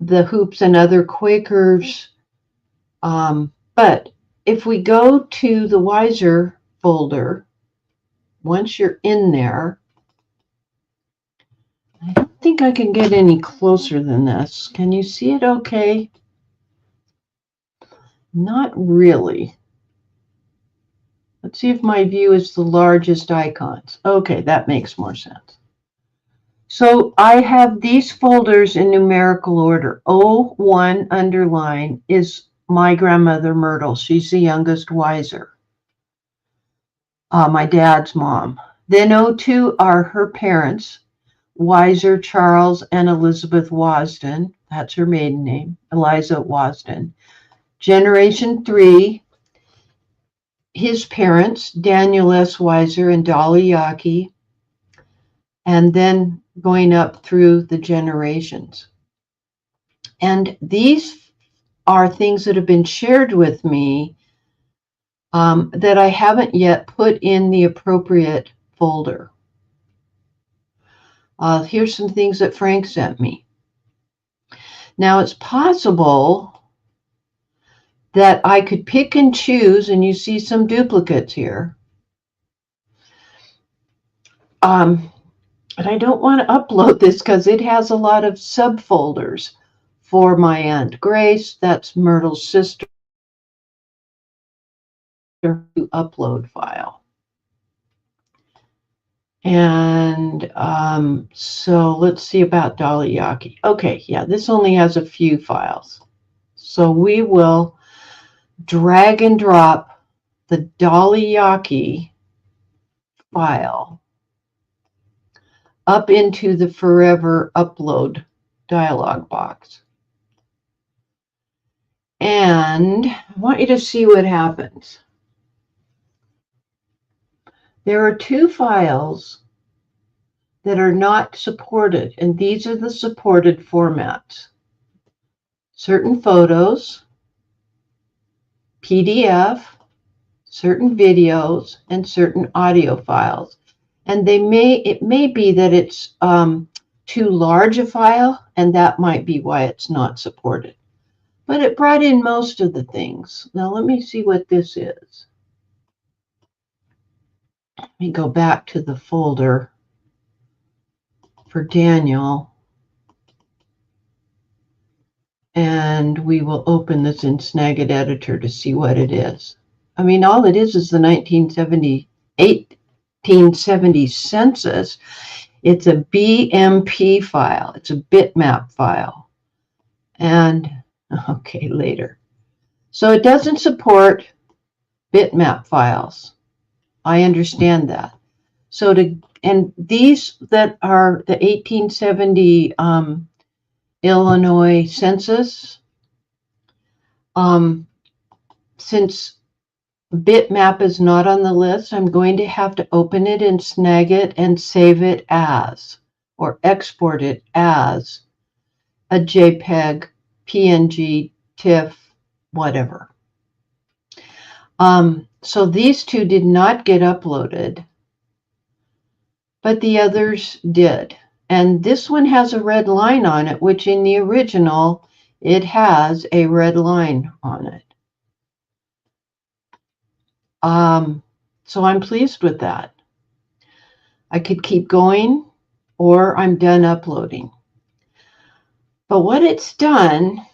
The Hoops and other Quakers. But if we go to the Weiser folder, once you're in there, I don't think I can get any closer than this. Can you see it okay? Not really. Let's see if my view is the largest icons. Okay, that makes more sense. So I have these folders in numerical order. O1 underline is my grandmother Myrtle. She's the youngest Weiser, my dad's mom. Then O2 are her parents, Weiser, Charles, and Elizabeth Wasden. That's her maiden name, Eliza Wasden. Generation 3, his parents, Daniel S. Weiser and Dolly Yockey. And then going up through the generations. And these are things that have been shared with me that I haven't yet put in the appropriate folder. Here's some things that Frank sent me. Now it's possible that I could pick and choose, and you see some duplicates here. But I don't want to upload this because it has a lot of subfolders for my Aunt Grace. That's Myrtle's sister. Upload file. And so let's see about Dolly Yockey. Okay, yeah, this only has a few files. So we will drag and drop the Dolly Yockey file up into the Forever upload dialog box. And I want you to see what happens. There are two files that are not supported, and these are the supported formats. Certain photos, PDF, certain videos, and certain audio files. And it may be that it's too large a file, and that might be why it's not supported. but it brought in most of the things. Now let me see what this is. Let me go back to the folder for Daniel. And we will open this in Snagit Editor to see what it is. I mean, all it is the 1870 census. It's a BMP file. It's a bitmap file. And, okay, later. So it doesn't support bitmap files. I understand that. So and these that are the 1870 Illinois census, since bitmap is not on the list, I'm going to have to open it in Snagit and save it as, or export it as a JPEG, PNG, TIFF, whatever. So these two did not get uploaded, but the others did. And this one has a red line on it, which in the original, it has a red line on it. So I'm pleased with that. I could keep going, or I'm done uploading. But what it's done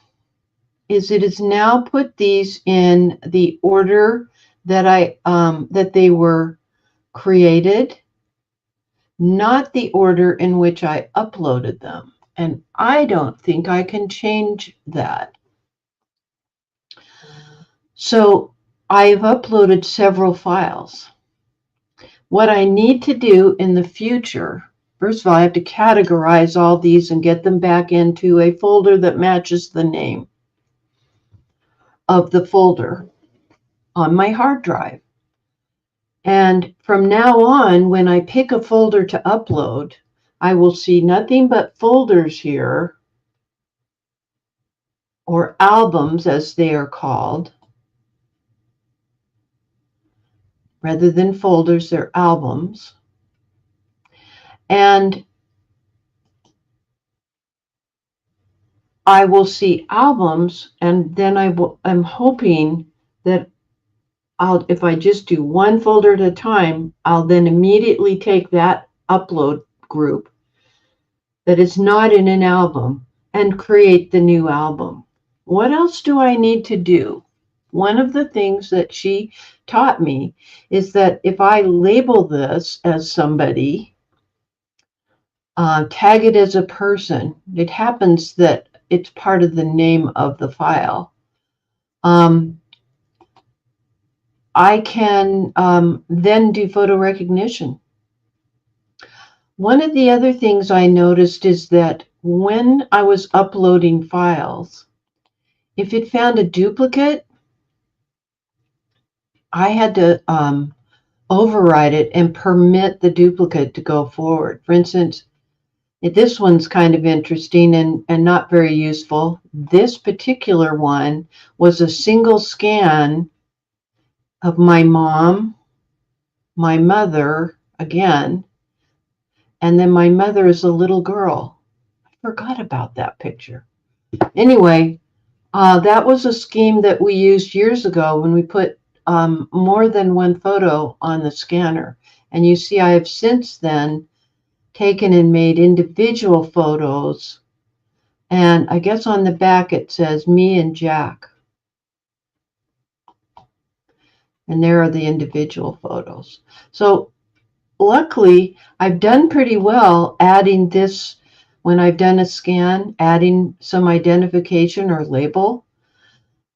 is it has now put these in the order that that they were created, not the order in which I uploaded them. And I don't think I can change that. So I've uploaded several files. What I need to do in the future, first of all, I have to categorize all these and get them back into a folder that matches the name of the folder on my hard drive. And from now on, when I pick a folder to upload, I will see nothing but folders here, or albums as they are called. Rather than folders, they're albums. And I will see albums, and then I'm hoping that if I just do one folder at a time, I'll then immediately take that upload group that is not in an album and create the new album. What else do I need to do? One of the things that she taught me is that if I label this as somebody, tag it as a person, it happens that it's part of the name of the file. I can then do photo recognition. One of the other things I noticed is that when I was uploading files, if it found a duplicate, I had to override it and permit the duplicate to go forward. For instance, this one's kind of interesting and not very useful. This particular one was a single scan of my mom, my mother again, and then my mother is a little girl. I forgot about that picture. Anyway, that was a scheme that we used years ago when we put more than one photo on the scanner. And you see I have since then taken and made individual photos. And I guess on the back it says me and Jack. And there are the individual photos. So luckily, I've done pretty well adding this when I've done a scan, adding some identification or label.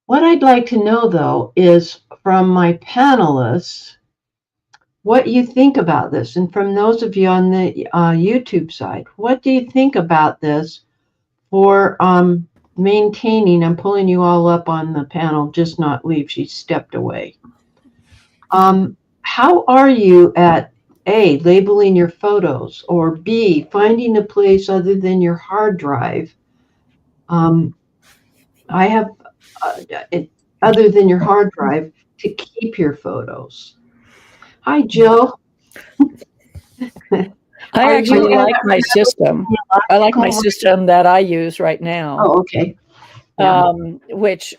What I'd like to know, though, is from my panelists, what you think about this. And from those of you on the YouTube side, what do you think about this for maintaining? I'm pulling you all up on the panel, just not leave. She stepped away. How are you at A, labeling your photos, or B, finding a place other than your hard drive? I have, other than your hard drive, to keep your photos. Hi, Jill. I actually like my system. I like my system that I use right now. Oh, okay. Yeah. which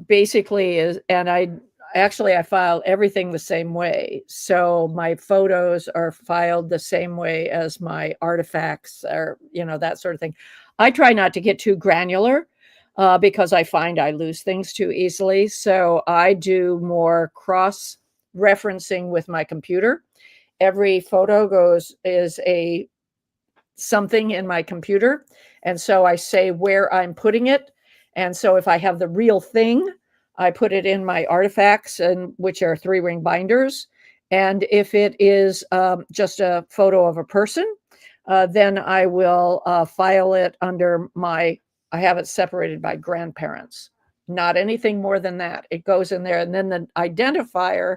basically is, and I file everything the same way. So my photos are filed the same way as my artifacts, or that sort of thing. I try not to get too granular because I find I lose things too easily. So I do more cross-referencing with my computer. Every photo is a something in my computer, and so I say where I'm putting it. And so if I have the real thing, I put it in my artifacts, which are 3-ring binders. And if it is just a photo of a person, then I will file it under I have it separated by grandparents. Not anything more than that. It goes in there. And then the identifier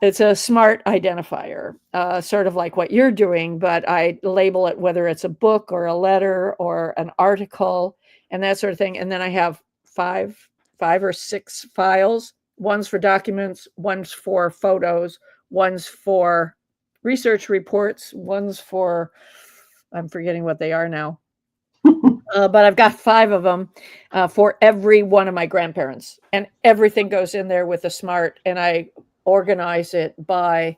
it's a smart identifier, sort of like what you're doing, but I label it whether it's a book or a letter or an article and that sort of thing. And then I have five or six files. One's for documents, one's for photos, one's for research reports, one's for, I'm forgetting what they are now. But I've got 5 of them for every one of my grandparents, and everything goes in there with a smart, and I organize it by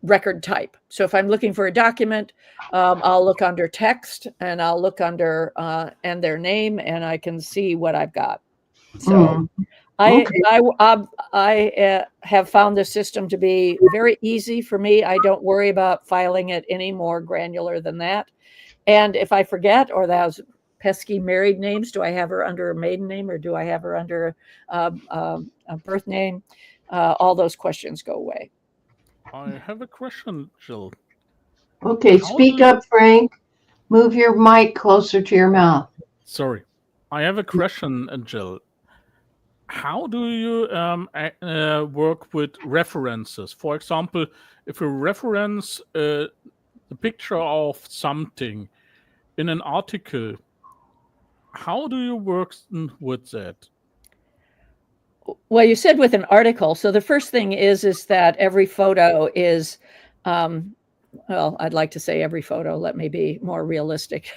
record type. So if I'm looking for a document, I'll look under text, and I'll look under and their name, and I can see what I've got. So I have found this system to be very easy for me. I don't worry about filing it any more granular than that. And if I forget, or those pesky married names, do I have her under a maiden name, or do I have her under a birth name? All those questions go away. I have a question, Jill. Okay, speak up, Frank. Move your mic closer to your mouth. Sorry. I have a question, Jill. How do you work with references? For example, if you reference the picture of something in an article, how do you work with that? Well, you said with an article. So the first thing is that every photo is, well, I'd like to say every photo. Let me be more realistic.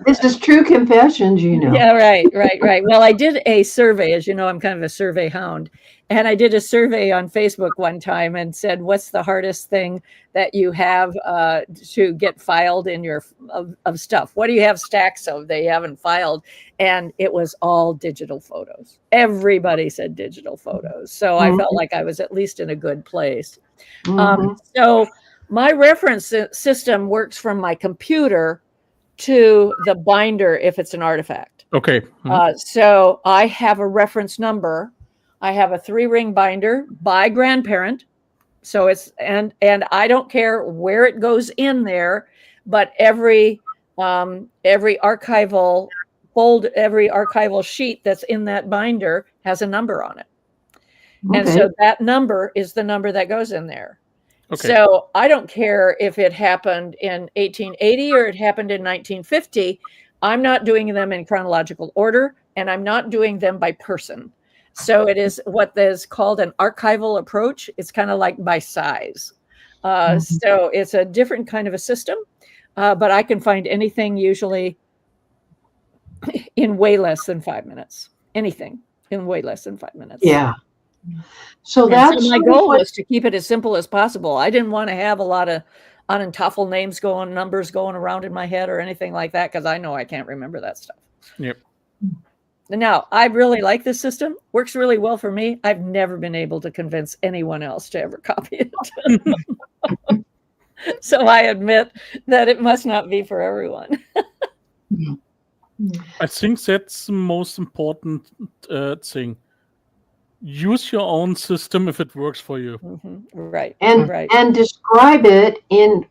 This is true confessions, Yeah, right. Well, I did a survey. As you know, I'm kind of a survey hound. And I did a survey on Facebook one time and said, what's the hardest thing that you have to get filed in your of stuff? What do you have stacks of that you haven't filed? And it was all digital photos. Everybody said digital photos. So I felt like I was at least in a good place. So my reference system works from my computer to the binder if it's an artifact. Okay. So I have a reference number. I have a 3-ring binder by grandparent. So it's and I don't care where it goes in there, but every archival sheet that's in that binder has a number on it. Okay. And so that number is the number that goes in there. Okay. So I don't care if it happened in 1880 or it happened in 1950. I'm not doing them in chronological order, and I'm not doing them by person. So it is what is called an archival approach. It's kind of like by size. So it's a different kind of a system, but I can find anything usually in way less than 5 minutes. Anything in way less than 5 minutes. Yeah. So that's my goal was to keep it as simple as possible. I didn't want to have a lot of unentauffel numbers going around in my head or anything like that, because I know I can't remember that stuff. Yep. Now, I really like this system. Works really well for me. I've never been able to convince anyone else to ever copy it. So I admit that it must not be for everyone. I think that's the most important thing. Use your own system if it works for you. Right. And describe it in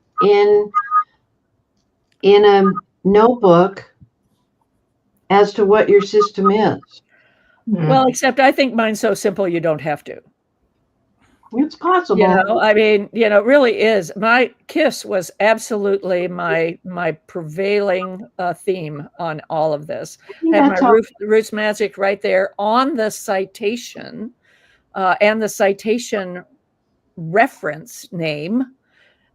a notebook as to what your system is. Well, except I think mine's so simple you don't have to. It's possible. I mean, it really is. My KISS was absolutely my prevailing theme on all of this. I had my Roots Magic right there on the citation and the citation reference name.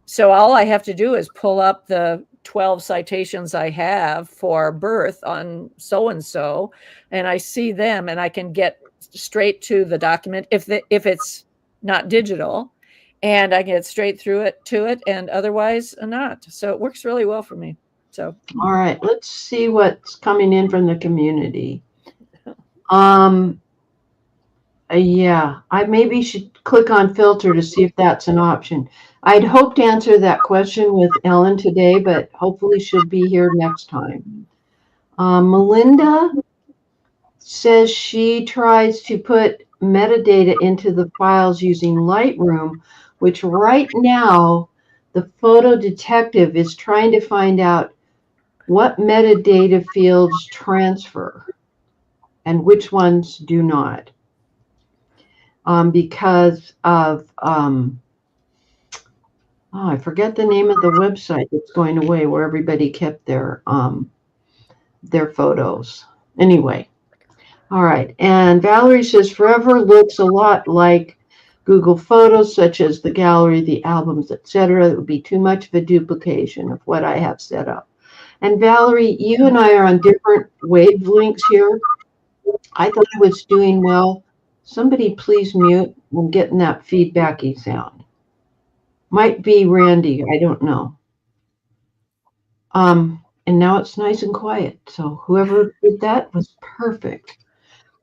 So all I have to do is pull up the 12 citations I have for birth on so-and-so, and I see them and I can get straight to the document if it's not digital, and I get straight through it to it, and otherwise not. So it works really well for me. So All right, let's see what's coming in from the community. Yeah, I maybe should click on filter to see if that's an option. I'd hoped to answer that question with Ellen today, but hopefully she'll be here next time. Melinda says she tries to put metadata into the files using Lightroom, which right now the photo detective is trying to find out what metadata fields transfer and which ones do not. Because of, I forget the name of the website that's going away where everybody kept their photos. Anyway, all right. And Valerie says Forever looks a lot like Google Photos, such as the gallery, the albums, etc. It would be too much of a duplication of what I have set up. And Valerie, you and I are on different wavelengths here. I thought I was doing well. Somebody please mute. I'm getting that feedbacky sound. Might be Randy. I don't know. And now it's nice and quiet. So whoever did that was perfect.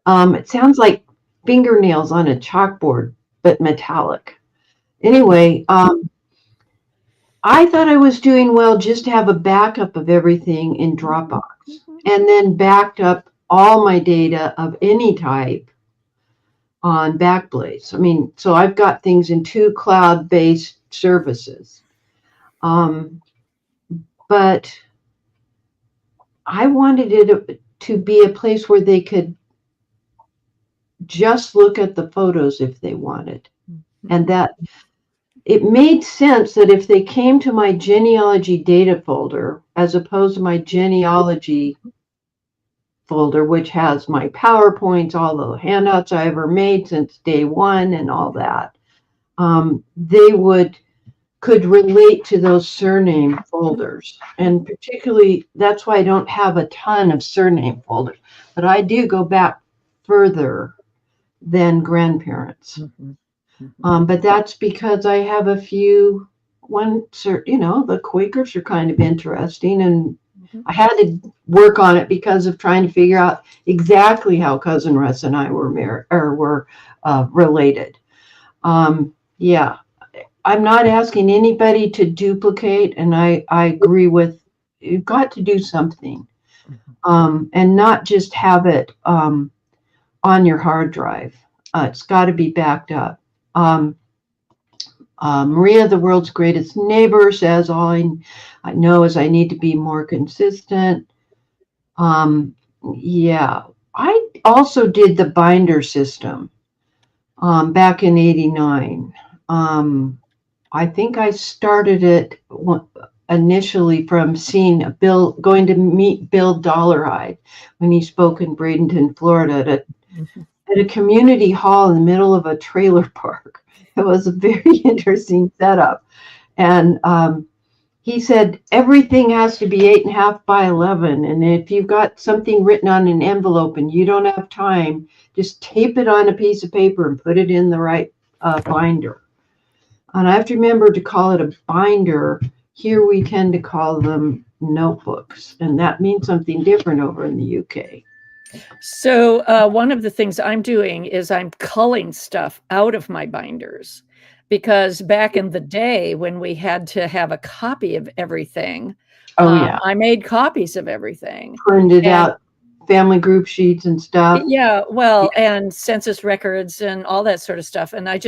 It sounds like fingernails on a chalkboard, but metallic. Anyway, I thought I was doing well just to have a backup of everything in Dropbox, and then backed up all my data of any type on Backblaze. I mean, so I've got things in 2 cloud-based services. But I wanted it to be a place where they could just look at the photos if they wanted. And that it made sense that if they came to my genealogy data folder, as opposed to my genealogy folder, which has my PowerPoints, all the handouts I ever made since day one and all that, they could relate to those surname folders. And particularly, that's why I don't have a ton of surname folders, but I do go back further than grandparents. But that's because I have a few, the Quakers are kind of interesting, and I had to work on it because of trying to figure out exactly how Cousin Russ and I were related. Yeah, I'm not asking anybody to duplicate, and I agree with, you've got to do something, and not just have it on your hard drive. It's got to be backed up. Maria, the world's greatest neighbor, says all I know is I need to be more consistent. Yeah, I also did the binder system back in '89. I think I started it initially from seeing going to meet Bill Dollarhide when he spoke in Bradenton, Florida, at a community hall in the middle of a trailer park. It was a very interesting setup. And he said, everything has to be 8.5 by 11. And if you've got something written on an envelope and you don't have time, just tape it on a piece of paper and put it in the right binder. And I have to remember to call it a binder. Here we tend to call them notebooks. And that means something different over in the UK. So one of the things I'm doing is I'm culling stuff out of my binders, because back in the day when we had to have a copy of everything, I made copies of everything. Printed out family group sheets and stuff. Yeah, well, and census records and all that sort of stuff. And it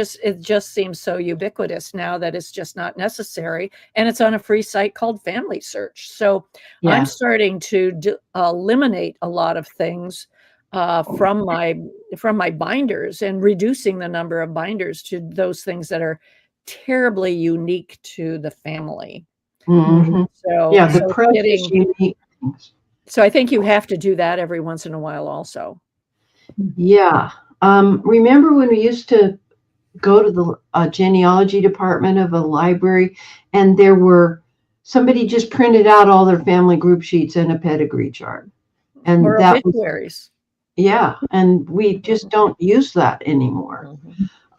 just seems so ubiquitous now that it's just not necessary. And it's on a free site called Family Search. So I'm starting to eliminate a lot of things from my binders, and reducing the number of binders to those things that are terribly unique to the family. Mm-hmm. The precious unique things. So I think you have to do that every once in a while also. Yeah. Remember when we used to go to the genealogy department of a library, and there were somebody just printed out all their family group sheets and a pedigree chart. And Or that was, obituaries. yeah, and we just don't use that anymore.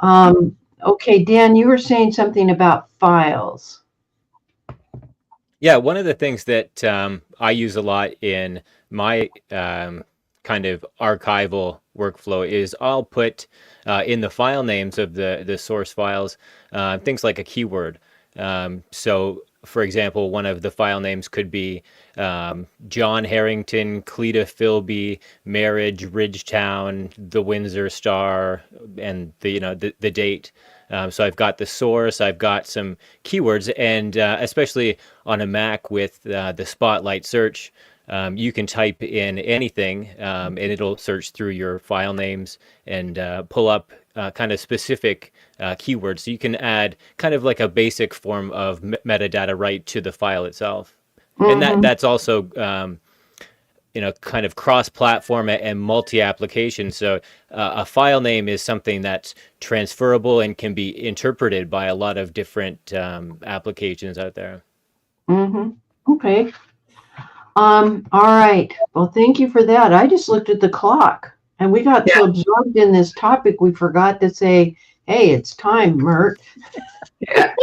Mhm. Okay, Dan, you were saying something about files. Yeah, one of the things that I use a lot in my kind of archival workflow is I'll put in the file names of the source files things like a keyword. So, for example, one of the file names could be John Harrington, Cleta Philby, Marriage, Ridgetown, the Windsor Star, and the date. So I've got the source, I've got some keywords, and especially on a Mac with the Spotlight search, you can type in anything and it'll search through your file names and pull up kind of specific keywords. So you can add kind of like a basic form of metadata right to the file itself. And that's also kind of cross-platform and multi-application. So a file name is something that's transferable and can be interpreted by a lot of different applications out there. Okay. All right. Well, thank you for that. I just looked at the clock and we got so absorbed in this topic, we forgot to say, hey, it's time, Myrt. Yeah.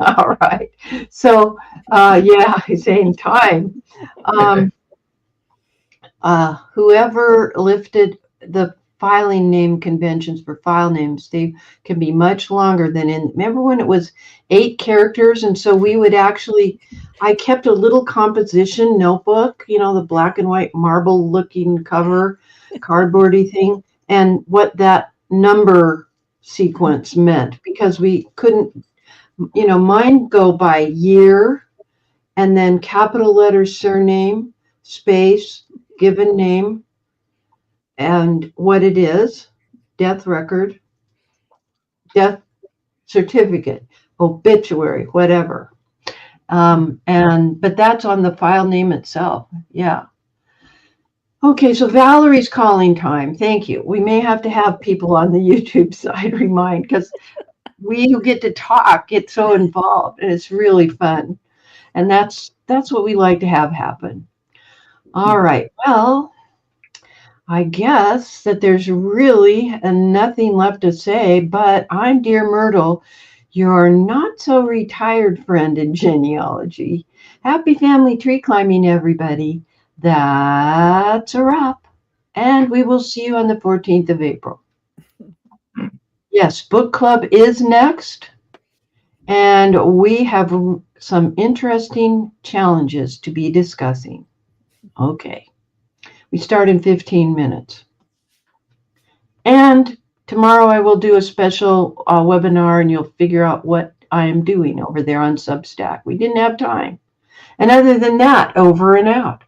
All right. So, he's saying time. Whoever lifted the filing name conventions for file names, they can be much longer than remember when it was 8 characters? And so we would I kept a little composition notebook, the black and white marble looking cover, cardboardy thing, and what that number sequence meant, because we couldn't, mine go by year and then capital letters, surname, space, given name, and what it is, death record, death certificate, obituary, whatever. But that's on the file name itself. Yeah. Okay, so Valerie's calling time. Thank you. We may have to have people on the YouTube side remind, because we who get to talk get so involved and it's really fun. And that's what we like to have happen. All right. Well, I guess that there's really nothing left to say, but I'm DearMYRTLE, your not so retired friend in genealogy. Happy family tree climbing, everybody. That's a wrap. And we will see you on the 14th of April. Yes, book club is next. And we have some interesting challenges to be discussing. Okay. We start in 15 minutes. And tomorrow I will do a special webinar and you'll figure out what I am doing over there on Substack. We didn't have time. And other than that, over and out.